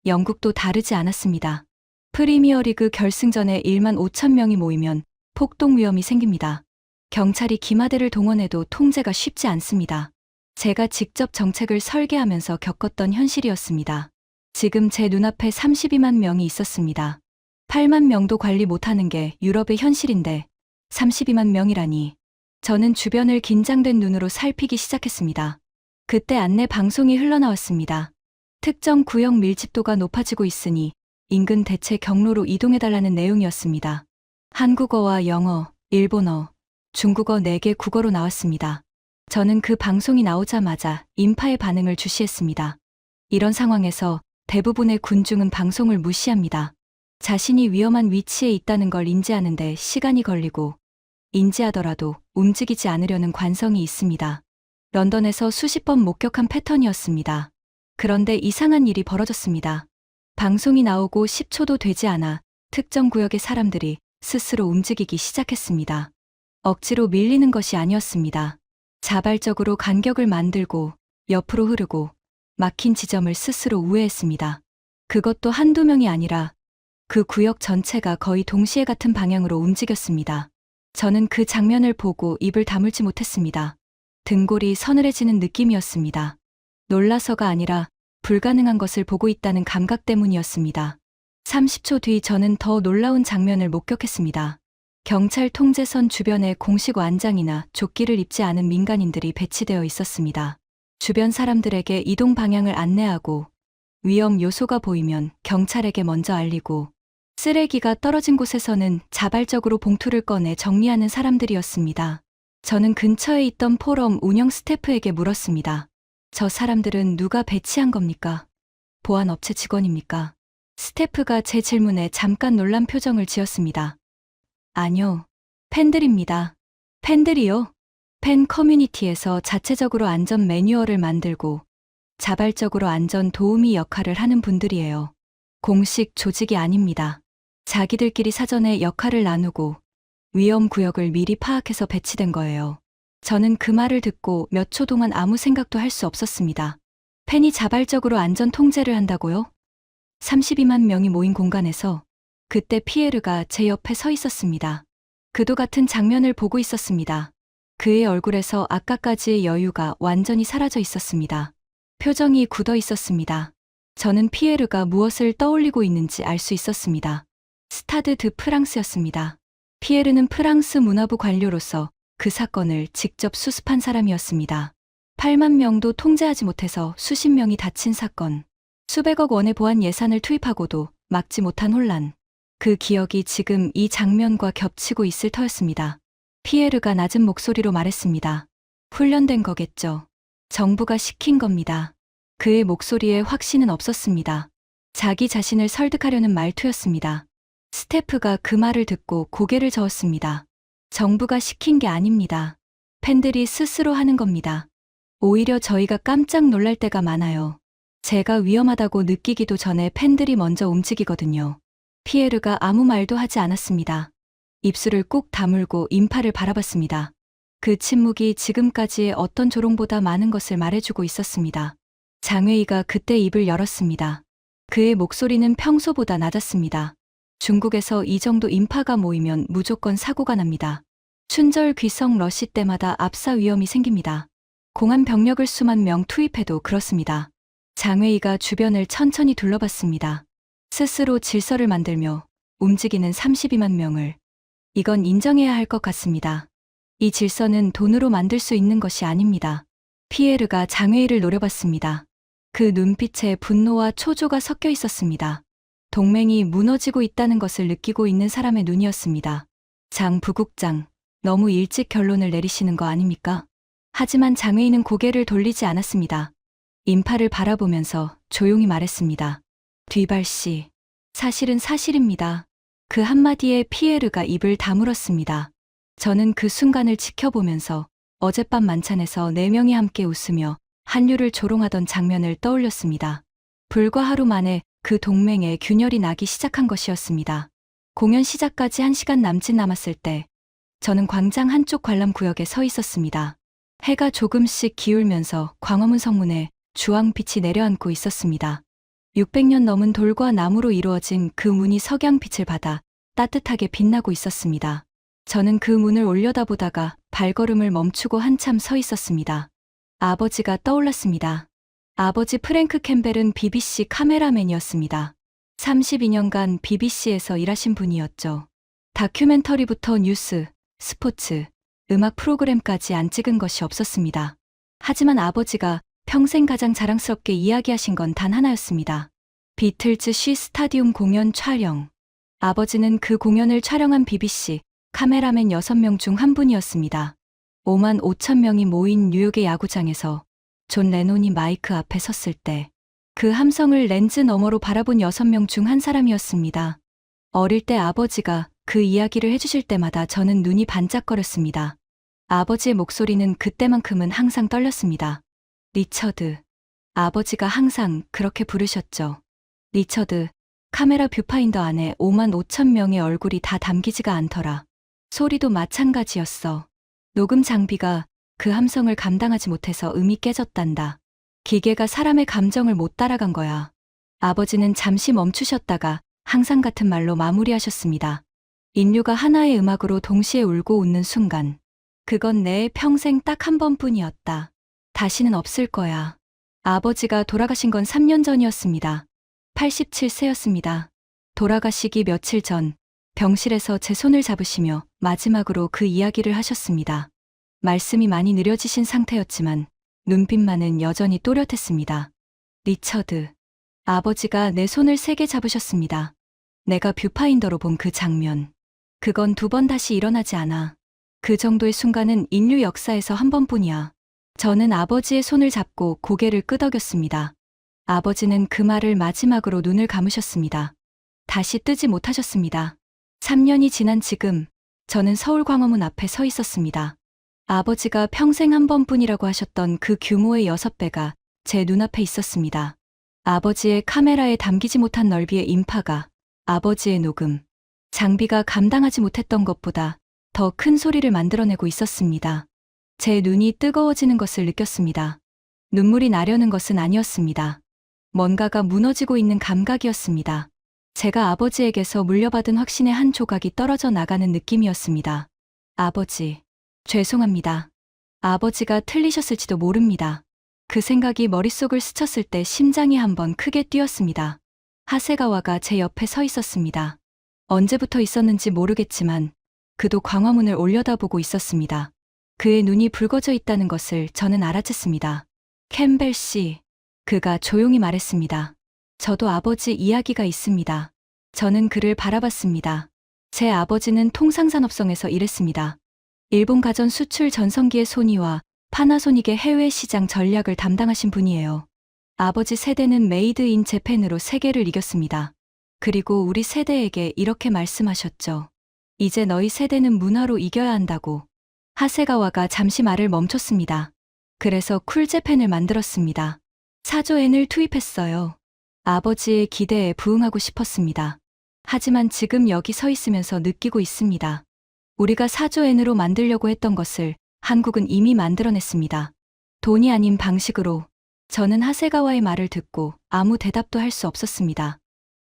Speaker 1: 영국도 다르지 않았습니다. 프리미어리그 결승전에 1만 5천 명이 모이면 폭동 위험이 생깁니다. 경찰이 기마대를 동원해도 통제가 쉽지 않습니다. 제가 직접 정책을 설계하면서 겪었던 현실이었습니다. 지금 제 눈앞에 32만 명이 있었습니다. 8만 명도 관리 못하는 게 유럽의 현실인데 32만 명이라니. 저는 주변을 긴장된 눈으로 살피기 시작했습니다. 그때 안내 방송이 흘러나왔습니다. 특정 구역 밀집도가 높아지고 있으니 인근 대체 경로로 이동해달라는 내용이었습니다. 한국어와 영어, 일본어, 중국어 4개 국어로 나왔습니다. 저는 그 방송이 나오자마자 인파의 반응을 주시했습니다. 이런 상황에서 대부분의 군중은 방송을 무시합니다. 자신이 위험한 위치에 있다는 걸 인지하는데 시간이 걸리고 인지하더라도 움직이지 않으려는 관성이 있습니다. 런던에서 수십 번 목격한 패턴이었습니다. 그런데 이상한 일이 벌어졌습니다. 방송이 나오고 10초도 되지 않아 특정 구역의 사람들이 스스로 움직이기 시작했습니다. 억지로 밀리는 것이 아니었습니다. 자발적으로 간격을 만들고 옆으로 흐르고 막힌 지점을 스스로 우회했습니다. 그것도 한두 명이 아니라 그 구역 전체가 거의 동시에 같은 방향으로 움직였습니다. 저는 그 장면을 보고 입을 다물지 못했습니다. 등골이 서늘해지는 느낌이었습니다. 놀라서가 아니라 불가능한 것을 보고 있다는 감각 때문이었습니다. 30초 뒤 저는 더 놀라운 장면을 목격했습니다. 경찰 통제선 주변에 공식 완장이나 조끼를 입지 않은 민간인들이 배치되어 있었습니다. 주변 사람들에게 이동 방향을 안내하고 위험 요소가 보이면 경찰에게 먼저 알리고 쓰레기가 떨어진 곳에서는 자발적으로 봉투를 꺼내 정리하는 사람들이었습니다. 저는 근처에 있던 포럼 운영 스태프에게 물었습니다. 저 사람들은 누가 배치한 겁니까? 보안업체 직원입니까? 스태프가 제 질문에 잠깐 놀란 표정을 지었습니다. 아니요, 팬들입니다. 팬들이요? 팬 커뮤니티에서 자체적으로 안전 매뉴얼을 만들고 자발적으로 안전 도우미 역할을 하는 분들이에요. 공식 조직이 아닙니다. 자기들끼리 사전에 역할을 나누고 위험 구역을 미리 파악해서 배치된 거예요. 저는 그 말을 듣고 몇 초 동안 아무 생각도 할 수 없었습니다. 팬이 자발적으로 안전 통제를 한다고요? 32만 명이 모인 공간에서 그때 피에르가 제 옆에 서 있었습니다. 그도 같은 장면을 보고 있었습니다. 그의 얼굴에서 아까까지의 여유가 완전히 사라져 있었습니다. 표정이 굳어 있었습니다. 저는 피에르가 무엇을 떠올리고 있는지 알 수 있었습니다. 스타드 드 프랑스였습니다. 피에르는 프랑스 문화부 관료로서 그 사건을 직접 수습한 사람이었습니다. 8만 명도 통제하지 못해서 수십 명이 다친 사건, 수백억 원의 보안 예산을 투입하고도 막지 못한 혼란. 그 기억이 지금 이 장면과 겹치고 있을 터였습니다. 피에르가 낮은 목소리로 말했습니다. 훈련된 거겠죠. 정부가 시킨 겁니다. 그의 목소리에 확신은 없었습니다. 자기 자신을 설득하려는 말투였습니다. 스태프가 그 말을 듣고 고개를 저었습니다. 정부가 시킨 게 아닙니다. 팬들이 스스로 하는 겁니다. 오히려 저희가 깜짝 놀랄 때가 많아요. 제가 위험하다고 느끼기도 전에 팬들이 먼저 움직이거든요. 피에르가 아무 말도 하지 않았습니다. 입술을 꾹 다물고 인파를 바라봤습니다. 그 침묵이 지금까지의 어떤 조롱보다 많은 것을 말해주고 있었습니다. 장웨이가 그때 입을 열었습니다. 그의 목소리는 평소보다 낮았습니다. 중국에서 이 정도 인파가 모이면 무조건 사고가 납니다. 춘절 귀성 러시 때마다 압사 위험이 생깁니다. 공안 병력을 수만 명 투입해도 그렇습니다. 장웨이가 주변을 천천히 둘러봤습니다. 스스로 질서를 만들며 움직이는 32만 명을. 이건 인정해야 할 것 같습니다. 이 질서는 돈으로 만들 수 있는 것이 아닙니다. 피에르가 장웨이를 노려봤습니다. 그 눈빛에 분노와 초조가 섞여 있었습니다. 동맹이 무너지고 있다는 것을 느끼고 있는 사람의 눈이었습니다. 장 부국장, 너무 일찍 결론을 내리시는 거 아닙니까? 하지만 장웨이는 고개를 돌리지 않았습니다. 인파를 바라보면서 조용히 말했습니다. 뒤발 씨, 사실은 사실입니다. 그 한마디에 피에르가 입을 다물었습니다. 저는 그 순간을 지켜보면서 어젯밤 만찬에서 네 명이 함께 웃으며 한류를 조롱하던 장면을 떠올렸습니다. 불과 하루 만에 그 동맹에 균열이 나기 시작한 것이었습니다. 공연 시작까지 1시간 남짓 남았을 때 저는 광장 한쪽 관람 구역에 서 있었습니다. 해가 조금씩 기울면서 광화문 성문에 주황빛이 내려앉고 있었습니다. 600년 넘은 돌과 나무로 이루어진 그 문이 석양빛을 받아 따뜻하게 빛나고 있었습니다. 저는 그 문을 올려다보다가 발걸음을 멈추고 한참 서 있었습니다. 아버지가 떠올랐습니다. 아버지 프랭크 캠벨은 BBC 카메라맨이었습니다. 32년간 BBC에서 일하신 분이었죠. 다큐멘터리부터 뉴스, 스포츠, 음악 프로그램까지 안 찍은 것이 없었습니다. 하지만 아버지가 평생 가장 자랑스럽게 이야기하신 건 단 하나였습니다. 비틀즈 쉬 스타디움 공연 촬영. 아버지는 그 공연을 촬영한 BBC 카메라맨 6명 중 한 분이었습니다. 5만 5천 명이 모인 뉴욕의 야구장에서 존 레논이 마이크 앞에 섰을 때 그 함성을 렌즈 너머로 바라본 6명 중 한 사람이었습니다. 어릴 때 아버지가 그 이야기를 해주실 때마다 저는 눈이 반짝거렸습니다. 아버지의 목소리는 그때만큼은 항상 떨렸습니다. 리처드. 아버지가 항상 그렇게 부르셨죠. 리처드, 카메라 뷰파인더 안에 5만 5천 명의 얼굴이 다 담기지가 않더라. 소리도 마찬가지였어. 녹음 장비가 그 함성을 감당하지 못해서 음이 깨졌단다. 기계가 사람의 감정을 못 따라간 거야. 아버지는 잠시 멈추셨다가 항상 같은 말로 마무리하셨습니다. 인류가 하나의 음악으로 동시에 울고 웃는 순간. 그건 내 평생 딱 한 번뿐이었다. 다시는 없을 거야. 아버지가 돌아가신 건 3년 전이었습니다. 87세였습니다. 돌아가시기 며칠 전 병실에서 제 손을 잡으시며 마지막으로 그 이야기를 하셨습니다. 말씀이 많이 느려지신 상태였지만 눈빛만은 여전히 또렷했습니다. 리처드. 아버지가 내 손을 세게 잡으셨습니다. 내가 뷰파인더로 본 그 장면. 그건 2번 다시 일어나지 않아. 그 정도의 순간은 인류 역사에서 한 번뿐이야. 저는 아버지의 손을 잡고 고개를 끄덕였습니다. 아버지는 그 말을 마지막으로 눈을 감으셨습니다. 다시 뜨지 못하셨습니다. 3년이 지난 지금 저는 서울 광화문 앞에 서 있었습니다. 아버지가 평생 한 번뿐이라고 하셨던 그 규모의 6배가 제 눈앞에 있었습니다. 아버지의 카메라에 담기지 못한 넓이의 인파가, 아버지의 녹음, 장비가 감당하지 못했던 것보다 더 큰 소리를 만들어내고 있었습니다. 제 눈이 뜨거워지는 것을 느꼈습니다. 눈물이 나려는 것은 아니었습니다. 뭔가가 무너지고 있는 감각이었습니다. 제가 아버지에게서 물려받은 확신의 한 조각이 떨어져 나가는 느낌이었습니다. 아버지, 죄송합니다. 아버지가 틀리셨을지도 모릅니다. 그 생각이 머릿속을 스쳤을 때 심장이 한번 크게 뛰었습니다. 하세가와가 제 옆에 서 있었습니다. 언제부터 있었는지 모르겠지만 그도 광화문을 올려다보고 있었습니다. 그의 눈이 붉어져 있다는 것을 저는 알아챘습니다. 캠벨 씨, 그가 조용히 말했습니다. 저도 아버지 이야기가 있습니다. 저는 그를 바라봤습니다. 제 아버지는 통상산업성에서 일했습니다. 일본 가전 수출 전성기의 소니와 파나소닉의 해외 시장 전략을 담당하신 분이에요. 아버지 세대는 메이드 인 재팬으로 세계를 이겼습니다. 그리고 우리 세대에게 이렇게 말씀하셨죠. 이제 너희 세대는 문화로 이겨야 한다고. 하세가와가 잠시 말을 멈췄습니다. 그래서 쿨재팬을 만들었습니다. 4조 엔을 투입했어요. 아버지의 기대에 부응하고 싶었습니다. 하지만 지금 여기 서 있으면서 느끼고 있습니다. 우리가 4조 엔으로 만들려고 했던 것을 한국은 이미 만들어냈습니다. 돈이 아닌 방식으로. 저는 하세가와의 말을 듣고 아무 대답도 할 수 없었습니다.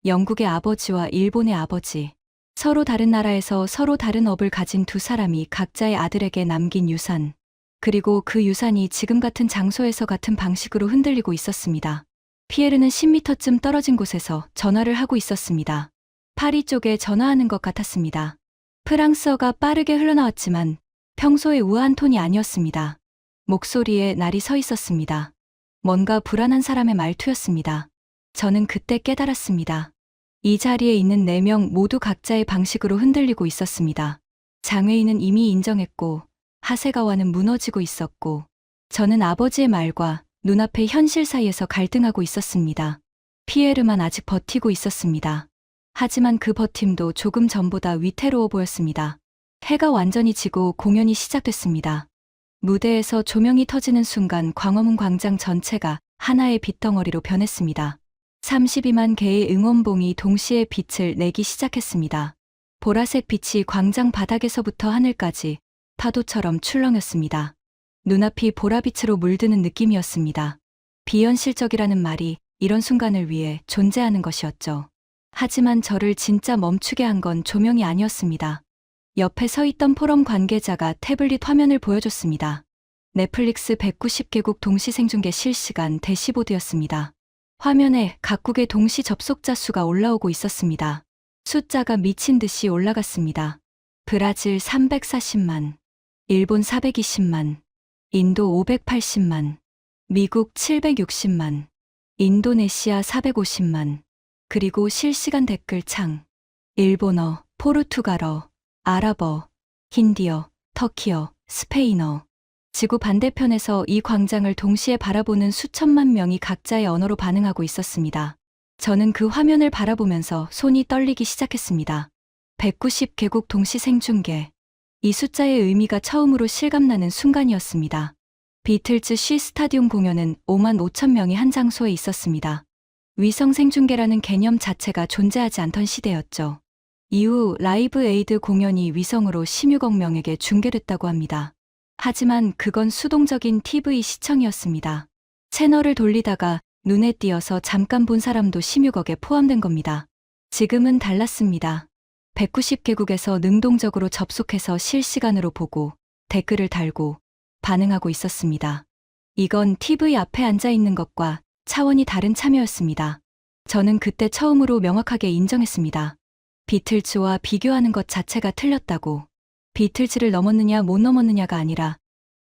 Speaker 1: 영국의 아버지와 일본의 아버지. 서로 다른 나라에서 서로 다른 업을 가진 두 사람이 각자의 아들에게 남긴 유산. 그리고 그 유산이 지금 같은 장소에서 같은 방식으로 흔들리고 있었습니다. 피에르는 10m쯤 떨어진 곳에서 전화를 하고 있었습니다. 파리 쪽에 전화하는 것 같았습니다. 프랑스어가 빠르게 흘러나왔지만 평소의 우아한 톤이 아니었습니다. 목소리에 날이 서 있었습니다. 뭔가 불안한 사람의 말투였습니다. 저는 그때 깨달았습니다. 이 자리에 있는 4명 모두 각자의 방식으로 흔들리고 있었습니다. 장외인은 이미 인정했고 하세가와는 무너지고 있었고 저는 아버지의 말과 눈앞의 현실 사이에서 갈등하고 있었습니다. 피에르만 아직 버티고 있었습니다. 하지만 그 버팀도 조금 전보다 위태로워 보였습니다. 해가 완전히 지고 공연이 시작됐습니다. 무대에서 조명이 터지는 순간 광화문 광장 전체가 하나의 빛덩어리로 변했습니다. 32만 개의 응원봉이 동시에 빛을 내기 시작했습니다. 보라색 빛이 광장 바닥에서부터 하늘까지 파도처럼 출렁였습니다. 눈앞이 보라빛으로 물드는 느낌이었습니다. 비현실적이라는 말이 이런 순간을 위해 존재하는 것이었죠. 하지만 저를 진짜 멈추게 한 건 조명이 아니었습니다. 옆에 서 있던 포럼 관계자가 태블릿 화면을 보여줬습니다. 넷플릭스 190개국 동시 생중계 실시간 대시보드였습니다. 화면에 각국의 동시 접속자 수가 올라오고 있었습니다. 숫자가 미친 듯이 올라갔습니다. 브라질 340만, 일본 420만, 인도 580만, 미국 760만, 인도네시아 450만, 그리고 실시간 댓글창, 일본어, 포르투갈어, 아랍어, 힌디어, 터키어, 스페인어. 지구 반대편에서 이 광장을 동시에 바라보는 수천만 명이 각자의 언어로 반응하고 있었습니다. 저는 그 화면을 바라보면서 손이 떨리기 시작했습니다. 190개국 동시 생중계. 이 숫자의 의미가 처음으로 실감나는 순간이었습니다. 비틀즈 쉬 스타디움 공연은 5만 5천 명이 한 장소에 있었습니다. 위성 생중계라는 개념 자체가 존재하지 않던 시대였죠. 이후 라이브 에이드 공연이 위성으로 16억 명에게 중계됐다고 합니다. 하지만 그건 수동적인 TV 시청이었습니다. 채널을 돌리다가 눈에 띄어서 잠깐 본 사람도 16억에 포함된 겁니다. 지금은 달랐습니다. 190개국에서 능동적으로 접속해서 실시간으로 보고 댓글을 달고 반응하고 있었습니다. 이건 TV 앞에 앉아 있는 것과 차원이 다른 참여였습니다. 저는 그때 처음으로 명확하게 인정했습니다. 비틀즈와 비교하는 것 자체가 틀렸다고. 비틀즈를 넘었느냐 못 넘었느냐가 아니라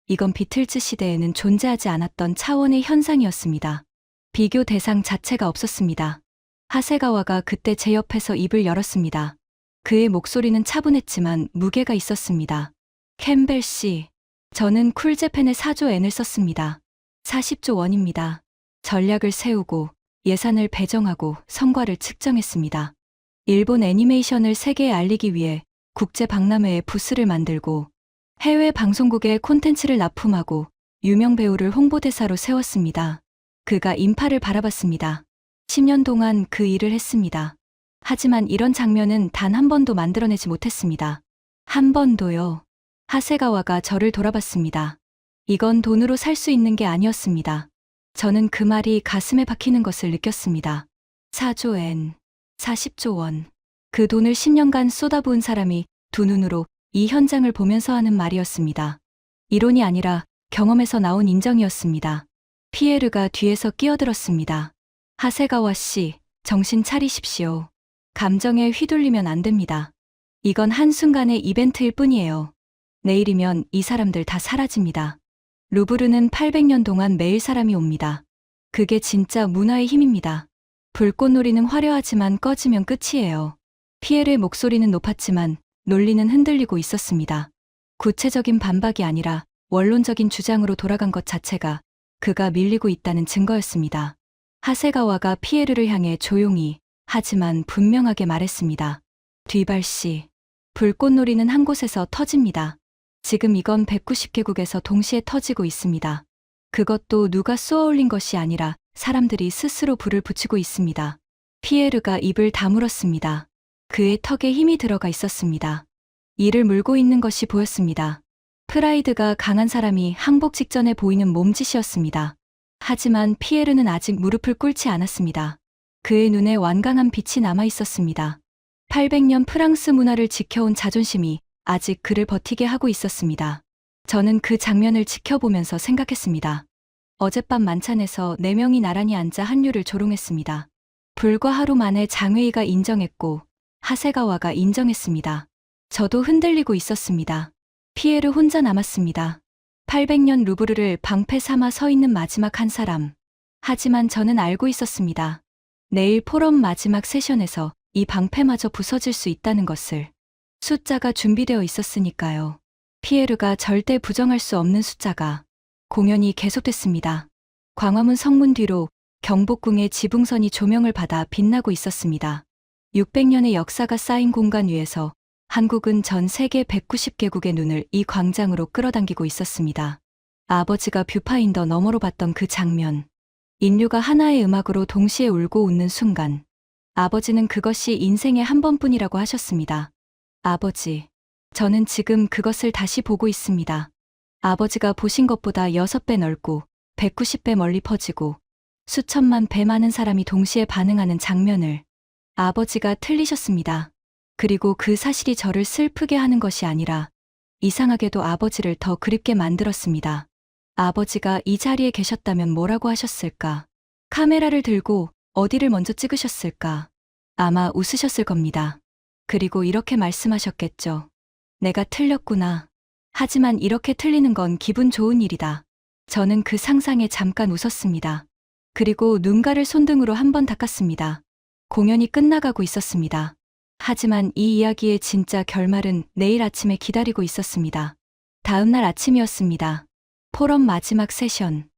Speaker 1: 이건 비틀즈 시대에는 존재하지 않았던 차원의 현상이었습니다. 비교 대상 자체가 없었습니다. 하세가와가 그때 제 옆에서 입을 열었습니다. 그의 목소리는 차분했지만 무게가 있었습니다. 캠벨 씨, 저는 쿨재팬에 4조 엔을 썼습니다. 40조 원입니다. 전략을 세우고 예산을 배정하고 성과를 측정했습니다. 일본 애니메이션을 세계에 알리기 위해 국제 박람회에 부스를 만들고 해외 방송국에 콘텐츠를 납품하고 유명 배우를 홍보대사로 세웠습니다. 그가 인파를 바라봤습니다. 10년 동안 그 일을 했습니다. 하지만 이런 장면은 단 한 번도 만들어내지 못했습니다. 한 번도요. 하세가와가 저를 돌아봤습니다. 이건 돈으로 살 수 있는 게 아니었습니다. 저는 그 말이 가슴에 박히는 것을 느꼈습니다. 4조 엔, 40조 원. 그 돈을 10년간 쏟아부은 사람이 두 눈으로 이 현장을 보면서 하는 말이었습니다. 이론이 아니라 경험에서 나온 인정이었습니다. 피에르가 뒤에서 끼어들었습니다. 하세가와 씨, 정신 차리십시오. 감정에 휘둘리면 안 됩니다. 이건 한순간의 이벤트일 뿐이에요. 내일이면 이 사람들 다 사라집니다. 루브르는 800년 동안 매일 사람이 옵니다. 그게 진짜 문화의 힘입니다. 불꽃놀이는 화려하지만 꺼지면 끝이에요. 피에르의 목소리는 높았지만 논리는 흔들리고 있었습니다. 구체적인 반박이 아니라 원론적인 주장으로 돌아간 것 자체가 그가 밀리고 있다는 증거였습니다. 하세가와가 피에르를 향해 조용히 하지만 분명하게 말했습니다. 뒤발씨, 불꽃놀이는 한 곳에서 터집니다. 지금 이건 190개국에서 동시에 터지고 있습니다. 그것도 누가 쏘아올린 것이 아니라 사람들이 스스로 불을 붙이고 있습니다. 피에르가 입을 다물었습니다. 그의 턱에 힘이 들어가 있었습니다. 이를 물고 있는 것이 보였습니다. 프라이드가 강한 사람이 항복 직전에 보이는 몸짓이었습니다. 하지만 피에르는 아직 무릎을 꿇지 않았습니다. 그의 눈에 완강한 빛이 남아 있었습니다. 800년 프랑스 문화를 지켜온 자존심이 아직 그를 버티게 하고 있었습니다. 저는 그 장면을 지켜보면서 생각했습니다. 어젯밤 만찬에서 4명이 나란히 앉아 한류를 조롱했습니다. 불과 하루 만에 장회의가 인정했고 하세가와가 인정했습니다. 저도 흔들리고 있었습니다. 피에르 혼자 남았습니다. 800년 루브르를 방패 삼아 서 있는 마지막 한 사람. 하지만 저는 알고 있었습니다. 내일 포럼 마지막 세션에서 이 방패마저 부서질 수 있다는 것을. 숫자가 준비되어 있었으니까요. 피에르가 절대 부정할 수 없는 숫자가. 공연이 계속됐습니다. 광화문 성문 뒤로 경복궁의 지붕선이 조명을 받아 빛나고 있었습니다. 600년의 역사가 쌓인 공간 위에서 한국은 전 세계 190개국의 눈을 이 광장으로 끌어당기고 있었습니다. 아버지가 뷰파인더 너머로 봤던 그 장면. 인류가 하나의 음악으로 동시에 울고 웃는 순간. 아버지는 그것이 인생의 한 번뿐이라고 하셨습니다. 아버지, 저는 지금 그것을 다시 보고 있습니다. 아버지가 보신 것보다 6배 넓고 190배 멀리 퍼지고 수천만 배 많은 사람이 동시에 반응하는 장면을. 아버지가 틀리셨습니다. 그리고 그 사실이 저를 슬프게 하는 것이 아니라 이상하게도 아버지를 더 그립게 만들었습니다. 아버지가 이 자리에 계셨다면 뭐라고 하셨을까? 카메라를 들고 어디를 먼저 찍으셨을까? 아마 웃으셨을 겁니다. 그리고 이렇게 말씀하셨겠죠. 내가 틀렸구나. 하지만 이렇게 틀리는 건 기분 좋은 일이다. 저는 그 상상에 잠깐 웃었습니다. 그리고 눈가를 손등으로 한번 닦았습니다. 공연이 끝나가고 있었습니다. 하지만 이 이야기의 진짜 결말은 내일 아침에 기다리고 있었습니다. 다음 날 아침이었습니다. 포럼 마지막 세션.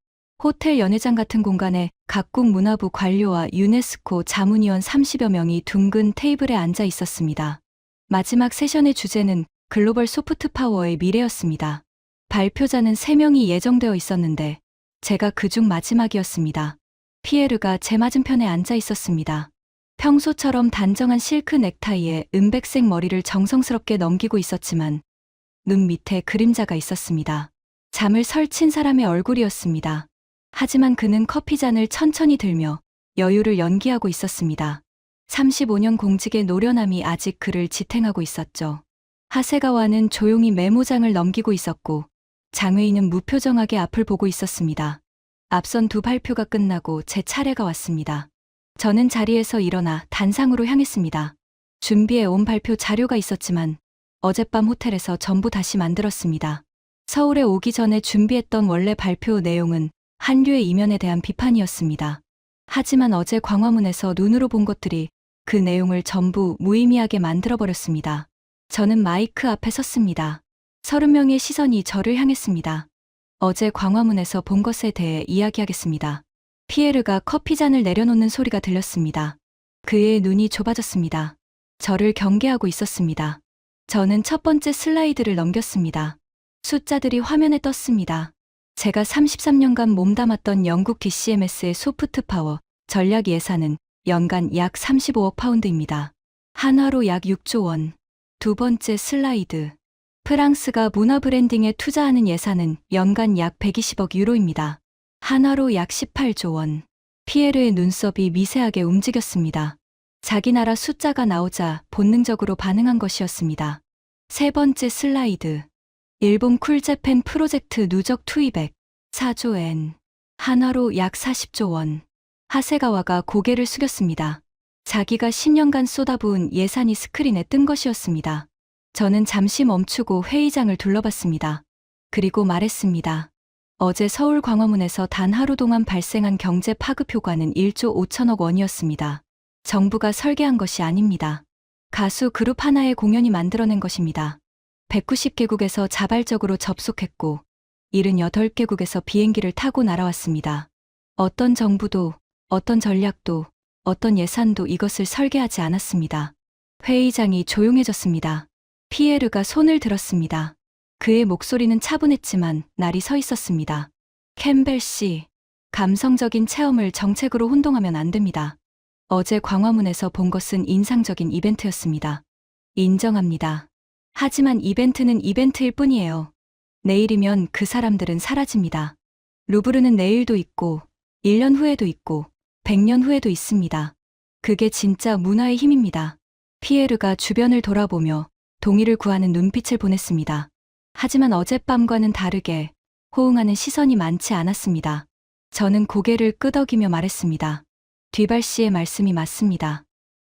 Speaker 1: 호텔 연회장 같은 공간에 각국 문화부 관료와 유네스코 자문위원 30여 명이 둥근 테이블에 앉아 있었습니다. 마지막 세션의 주제는 글로벌 소프트 파워의 미래였습니다. 발표자는 3명이 예정되어 있었는데 제가 그중 마지막이었습니다. 피에르가 제 맞은편에 앉아 있었습니다. 평소처럼 단정한 실크 넥타이에 은백색 머리를 정성스럽게 넘기고 있었지만 눈 밑에 그림자가 있었습니다. 잠을 설친 사람의 얼굴이었습니다. 하지만 그는 커피잔을 천천히 들며 여유를 연기하고 있었습니다. 35년 공직의 노련함이 아직 그를 지탱하고 있었죠. 하세가와는 조용히 메모장을 넘기고 있었고 장외인은 무표정하게 앞을 보고 있었습니다. 앞선 두 발표가 끝나고 제 차례가 왔습니다. 저는 자리에서 일어나 단상으로 향했습니다. 준비해 온 발표 자료가 있었지만 어젯밤 호텔에서 전부 다시 만들었습니다. 서울에 오기 전에 준비했던 원래 발표 내용은 한류의 이면에 대한 비판이었습니다. 하지만 어제 광화문에서 눈으로 본 것들이 그 내용을 전부 무의미하게 만들어버렸습니다. 저는 마이크 앞에 섰습니다. 30명의 시선이 저를 향했습니다. 어제 광화문에서 본 것에 대해 이야기하겠습니다. 피에르가 커피잔을 내려놓는 소리가 들렸습니다. 그의 눈이 좁아졌습니다. 저를 경계하고 있었습니다. 저는 첫 번째 슬라이드를 넘겼습니다. 숫자들이 화면에 떴습니다. 제가 33년간 몸담았던 영국 DCMS의 소프트 파워 전략 예산은 연간 약 35억 파운드입니다. 한화로 약 6조 원. 두 번째 슬라이드. 프랑스가 문화 브랜딩에 투자하는 예산은 연간 약 120억 유로입니다. 한화로 약 18조 원. 피에르의 눈썹이 미세하게 움직였습니다. 자기 나라 숫자가 나오자 본능적으로 반응한 것이었습니다. 세 번째 슬라이드. 일본 쿨재팬 프로젝트 누적 투입액 4조 엔. 한화로 약 40조 원. 하세가와가 고개를 숙였습니다. 자기가 10년간 쏟아부은 예산이 스크린에 뜬 것이었습니다. 저는 잠시 멈추고 회의장을 둘러봤습니다. 그리고 말했습니다. 어제 서울 광화문에서 단 하루 동안 발생한 경제 파급 효과는 1조 5천억 원이었습니다. 정부가 설계한 것이 아닙니다. 가수 그룹 하나의 공연이 만들어낸 것입니다. 190개국에서 자발적으로 접속했고 78개국에서 비행기를 타고 날아왔습니다. 어떤 정부도, 어떤 전략도, 어떤 예산도 이것을 설계하지 않았습니다. 회의장이 조용해졌습니다. 피에르가 손을 들었습니다. 그의 목소리는 차분했지만 날이 서 있었습니다. 캠벨 씨, 감성적인 체험을 정책으로 혼동하면 안 됩니다. 어제 광화문에서 본 것은 인상적인 이벤트였습니다. 인정합니다. 하지만 이벤트는 이벤트일 뿐이에요. 내일이면 그 사람들은 사라집니다. 루브르는 내일도 있고, 1년 후에도 있고, 100년 후에도 있습니다. 그게 진짜 문화의 힘입니다. 피에르가 주변을 돌아보며 동의를 구하는 눈빛을 보냈습니다. 하지만 어젯밤과는 다르게 호응하는 시선이 많지 않았습니다. 저는 고개를 끄덕이며 말했습니다. 뒤발 씨의 말씀이 맞습니다.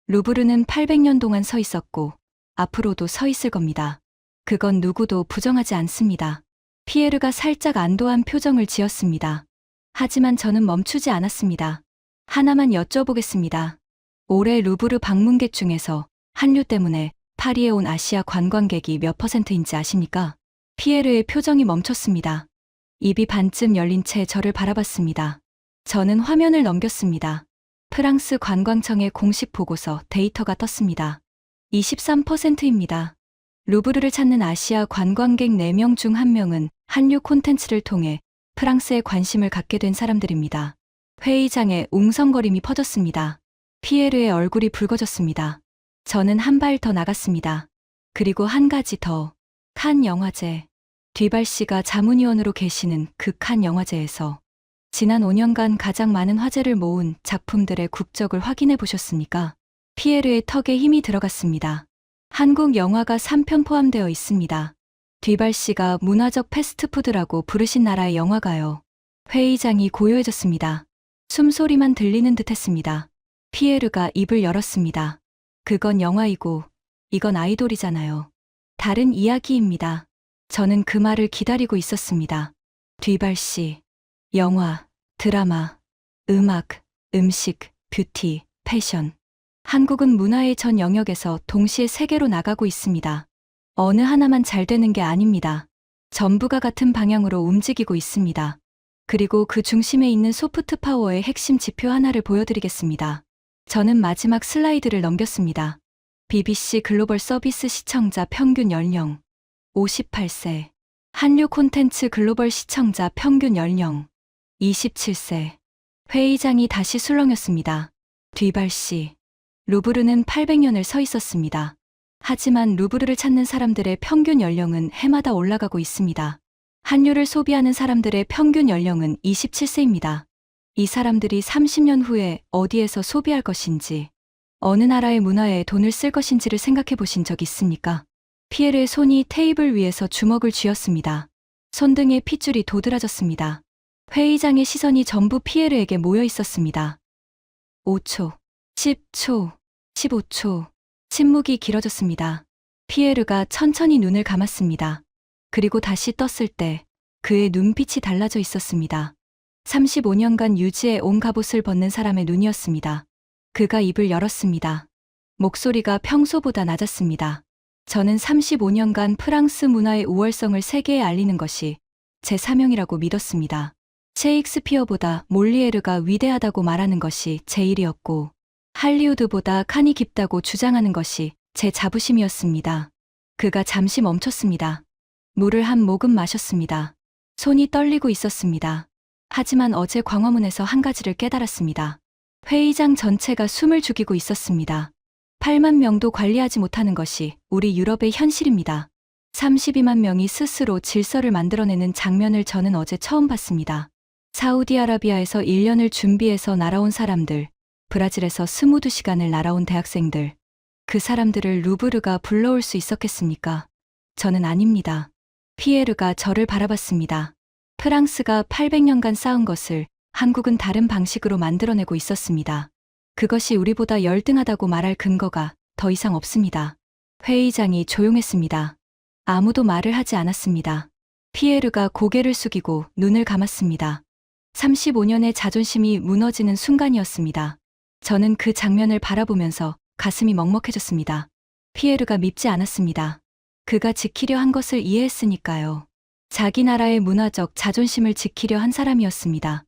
Speaker 1: 루브르는 800년 동안 서 있었고 앞으로도 서 있을 겁니다. 그건 누구도 부정하지 않습니다. 피에르가 살짝 안도한 표정을 지었습니다. 하지만 저는 멈추지 않았습니다. 하나만 여쭤보겠습니다. 올해 루브르 방문객 중에서 한류 때문에 파리에 온 아시아 관광객이 몇 %인지 아십니까? 피에르의 표정이 멈췄습니다. 입이 반쯤 열린 채 저를 바라봤습니다. 저는 화면을 넘겼습니다. 프랑스 관광청의 공식 보고서 데이터가 떴습니다. 23%입니다. 루브르를 찾는 아시아 관광객 4명 중 1명은 한류 콘텐츠를 통해 프랑스에 관심을 갖게 된 사람들입니다. 회의장에 웅성거림이 퍼졌습니다. 피에르의 얼굴이 붉어졌습니다. 저는 한 발 더 나갔습니다. 그리고 한 가지 더. 칸 영화제. 뒤발 씨가 자문위원으로 계시는 그 칸 영화제에서 지난 5년간 가장 많은 화제를 모은 작품들의 국적을 확인해 보셨습니까? 피에르의 턱에 힘이 들어갔습니다. 한국 영화가 3편 포함되어 있습니다. 뒤발 씨가 문화적 패스트푸드라고 부르신 나라의 영화가요. 회의장이 고요해졌습니다. 숨소리만 들리는 듯 했습니다. 피에르가 입을 열었습니다. 그건 영화이고 이건 아이돌이잖아요. 다른 이야기입니다. 저는 그 말을 기다리고 있었습니다. 뒤발 씨. 영화, 드라마, 음악, 음식, 뷰티, 패션. 한국은 문화의 전 영역에서 동시에 세계로 나가고 있습니다. 어느 하나만 잘 되는 게 아닙니다. 전부가 같은 방향으로 움직이고 있습니다. 그리고 그 중심에 있는 소프트 파워의 핵심 지표 하나를 보여드리겠습니다. 저는 마지막 슬라이드를 넘겼습니다. BBC 글로벌 서비스 시청자 평균 연령 58세. 한류 콘텐츠 글로벌 시청자 평균 연령 27세. 회의장이 다시 술렁였습니다. 뒤발 씨. 루브르는 800년을 서 있었습니다. 하지만 루브르를 찾는 사람들의 평균 연령은 해마다 올라가고 있습니다. 한류를 소비하는 사람들의 평균 연령은 27세입니다. 이 사람들이 30년 후에 어디에서 소비할 것인지, 어느 나라의 문화에 돈을 쓸 것인지를 생각해 보신 적 있습니까? 피에르의 손이 테이블 위에서 주먹을 쥐었습니다. 손등에 핏줄이 도드라졌습니다. 회의장의 시선이 전부 피에르에게 모여 있었습니다. 5초, 10초, 15초. 침묵이 길어졌습니다. 피에르가 천천히 눈을 감았습니다. 그리고 다시 떴을 때 그의 눈빛이 달라져 있었습니다. 35년간 유지해 온 갑옷을 벗는 사람의 눈이었습니다. 그가 입을 열었습니다. 목소리가 평소보다 낮았습니다. 저는 35년간 프랑스 문화의 우월성을 세계에 알리는 것이 제 사명이라고 믿었습니다. 셰익스피어보다 몰리에르가 위대하다고 말하는 것이 제 일이었고, 할리우드보다 칸이 깊다고 주장하는 것이 제 자부심이었습니다. 그가 잠시 멈췄습니다. 물을 한 모금 마셨습니다. 손이 떨리고 있었습니다. 하지만 어제 광화문에서 한 가지를 깨달았습니다. 회의장 전체가 숨을 죽이고 있었습니다. 8만 명도 관리하지 못하는 것이 우리 유럽의 현실입니다. 32만 명이 스스로 질서를 만들어내는 장면을 저는 어제 처음 봤습니다. 사우디아라비아에서 1년을 준비해서 날아온 사람들, 브라질에서 22시간을 날아온 대학생들, 그 사람들을 루브르가 불러올 수 있었겠습니까? 저는 아닙니다. 피에르가 저를 바라봤습니다. 프랑스가 800년간 쌓은 것을 한국은 다른 방식으로 만들어내고 있었습니다. 그것이 우리보다 열등하다고 말할 근거가 더 이상 없습니다. 회의장이 조용했습니다. 아무도 말을 하지 않았습니다. 피에르가 고개를 숙이고 눈을 감았습니다. 35년의 자존심이 무너지는 순간이었습니다. 저는 그 장면을 바라보면서 가슴이 먹먹해졌습니다. 피에르가 밉지 않았습니다. 그가 지키려 한 것을 이해했으니까요. 자기 나라의 문화적 자존심을 지키려 한 사람이었습니다.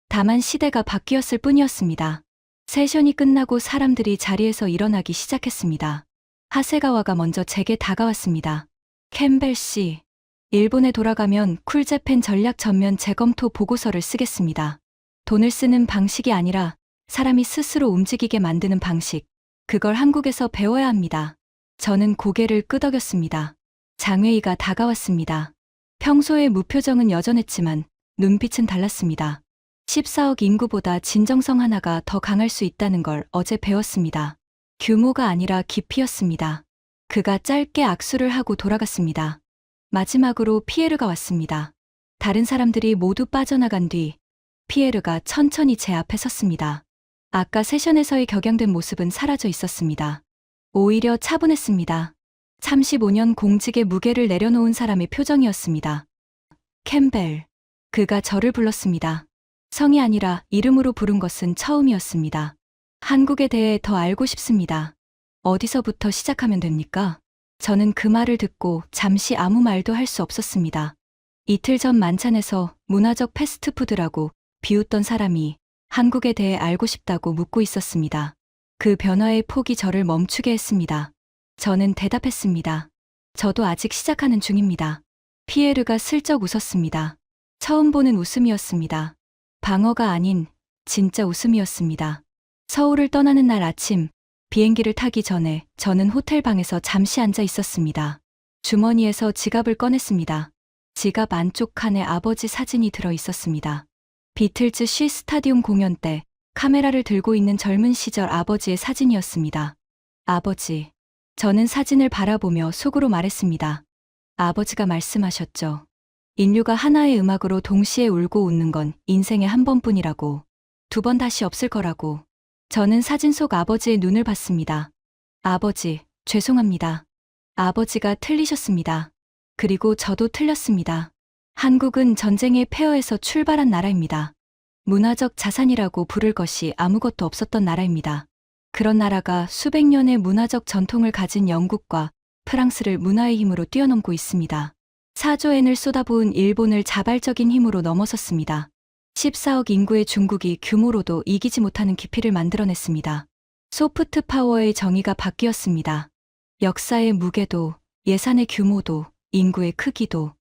Speaker 1: 다만 시대가 바뀌었을 뿐이었습니다. 세션이 끝나고 사람들이 자리에서 일어나기 시작했습니다. 하세가와가 먼저 제게 다가왔습니다. 캠벨 씨, 일본에 돌아가면 쿨재팬 전략 전면 재검토 보고서를 쓰겠습니다. 돈을 쓰는 방식이 아니라 사람이 스스로 움직이게 만드는 방식, 그걸 한국에서 배워야 합니다. 저는 고개를 끄덕였습니다. 장회의가 다가왔습니다. 평소의 무표정은 여전했지만 눈빛은 달랐습니다. 14억 인구보다 진정성 하나가 더 강할 수 있다는 걸 어제 배웠습니다. 규모가 아니라 깊이였습니다. 그가 짧게 악수를 하고 돌아갔습니다. 마지막으로 피에르가 왔습니다. 다른 사람들이 모두 빠져나간 뒤 피에르가 천천히 제 앞에 섰습니다. 아까 세션에서의 격양된 모습은 사라져 있었습니다. 오히려 차분했습니다. 35년 공직의 무게를 내려놓은 사람의 표정이었습니다. 캠벨. 그가 저를 불렀습니다. 성이 아니라 이름으로 부른 것은 처음이었습니다. 한국에 대해 더 알고 싶습니다. 어디서부터 시작하면 됩니까? 저는 그 말을 듣고 잠시 아무 말도 할 수 없었습니다. 이틀 전 만찬에서 문화적 패스트푸드라고 비웃던 사람이 한국에 대해 알고 싶다고 묻고 있었습니다. 그 변화의 폭이 저를 멈추게 했습니다. 저는 대답했습니다. 저도 아직 시작하는 중입니다. 피에르가 슬쩍 웃었습니다. 처음 보는 웃음이었습니다. 방어가 아닌 진짜 웃음이었습니다. 서울을 떠나는 날 아침, 비행기를 타기 전에 저는 호텔 방에서 잠시 앉아 있었습니다. 주머니에서 지갑을 꺼냈습니다. 지갑 안쪽 칸에 아버지 사진이 들어 있었습니다. 비틀즈 쉬 스타디움 공연 때 카메라를 들고 있는 젊은 시절 아버지의 사진이었습니다. 아버지. 저는 사진을 바라보며 속으로 말했습니다. 아버지가 말씀하셨죠. 인류가 하나의 음악으로 동시에 울고 웃는 건 인생에 한 번뿐이라고. 두 번 다시 없을 거라고. 저는 사진 속 아버지의 눈을 봤습니다. 아버지, 죄송합니다. 아버지가 틀리셨습니다. 그리고 저도 틀렸습니다. 한국은 전쟁의 폐허에서 출발한 나라입니다. 문화적 자산이라고 부를 것이 아무것도 없었던 나라입니다. 그런 나라가 수백 년의 문화적 전통을 가진 영국과 프랑스를 문화의 힘으로 뛰어넘고 있습니다. 4조 엔을 쏟아부은 일본을 자발적인 힘으로 넘어섰습니다. 14억 인구의 중국이 규모로도 이기지 못하는 깊이를 만들어냈습니다. 소프트 파워의 정의가 바뀌었습니다. 역사의 무게도, 예산의 규모도, 인구의 크기도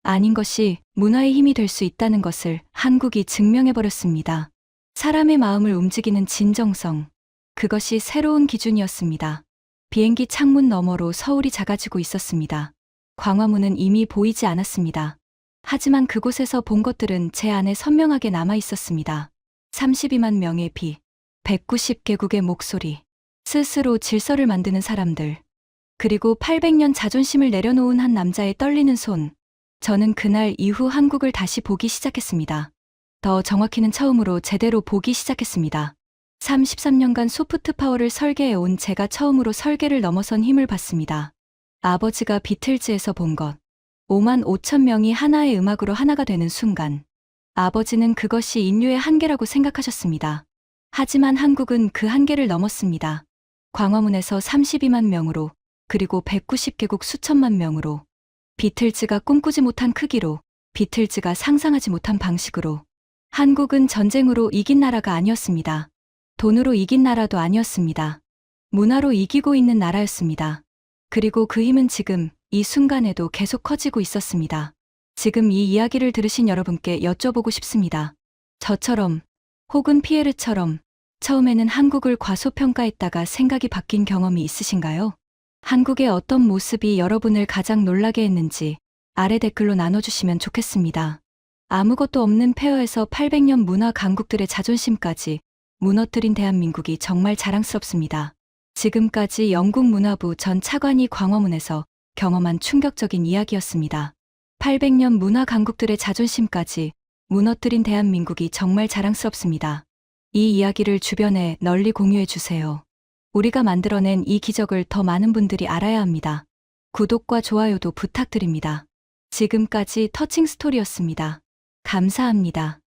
Speaker 1: 아닌 것이 문화의 힘이 될 수 있다는 것을 한국이 증명해버렸습니다. 사람의 마음을 움직이는 진정성, 그것이 새로운 기준이었습니다. 비행기 창문 너머로 서울이 작아지고 있었습니다. 광화문은 이미 보이지 않았습니다. 하지만 그곳에서 본 것들은 제 안에 선명하게 남아 있었습니다. 32만 명의 비, 190개국의 목소리, 스스로 질서를 만드는 사람들, 그리고 800년 자존심을 내려놓은 한 남자의 떨리는 손. 저는 그날 이후 한국을 다시 보기 시작했습니다. 더 정확히는 처음으로 제대로 보기 시작했습니다. 33년간 소프트 파워를 설계해온 제가 처음으로 설계를 넘어선 힘을 봤습니다. 아버지가 비틀즈에서 본 것. 5만 5천 명이 하나의 음악으로 하나가 되는 순간. 아버지는 그것이 인류의 한계라고 생각하셨습니다. 하지만 한국은 그 한계를 넘었습니다. 광화문에서 32만 명으로, 그리고 190개국 수천만 명으로. 비틀즈가 꿈꾸지 못한 크기로, 비틀즈가 상상하지 못한 방식으로. 한국은 전쟁으로 이긴 나라가 아니었습니다. 돈으로 이긴 나라도 아니었습니다. 문화로 이기고 있는 나라였습니다. 그리고 그 힘은 지금 이 순간에도 계속 커지고 있었습니다. 지금 이 이야기를 들으신 여러분께 여쭤보고 싶습니다. 저처럼 혹은 피에르처럼 처음에는 한국을 과소평가했다가 생각이 바뀐 경험이 있으신가요? 한국의 어떤 모습이 여러분을 가장 놀라게 했는지 아래 댓글로 나눠주시면 좋겠습니다. 아무것도 없는 폐허에서 800년 문화 강국들의 자존심까지 무너뜨린 대한민국이 정말 자랑스럽습니다. 지금까지 영국 문화부 전 차관이 광화문에서 경험한 충격적인 이야기였습니다. 800년 문화 강국들의 자존심까지 무너뜨린 대한민국이 정말 자랑스럽습니다. 이 이야기를 주변에 널리 공유해 주세요. 우리가 만들어낸 이 기적을 더 많은 분들이 알아야 합니다. 구독과 좋아요도 부탁드립니다. 지금까지 터칭 스토리였습니다. 감사합니다.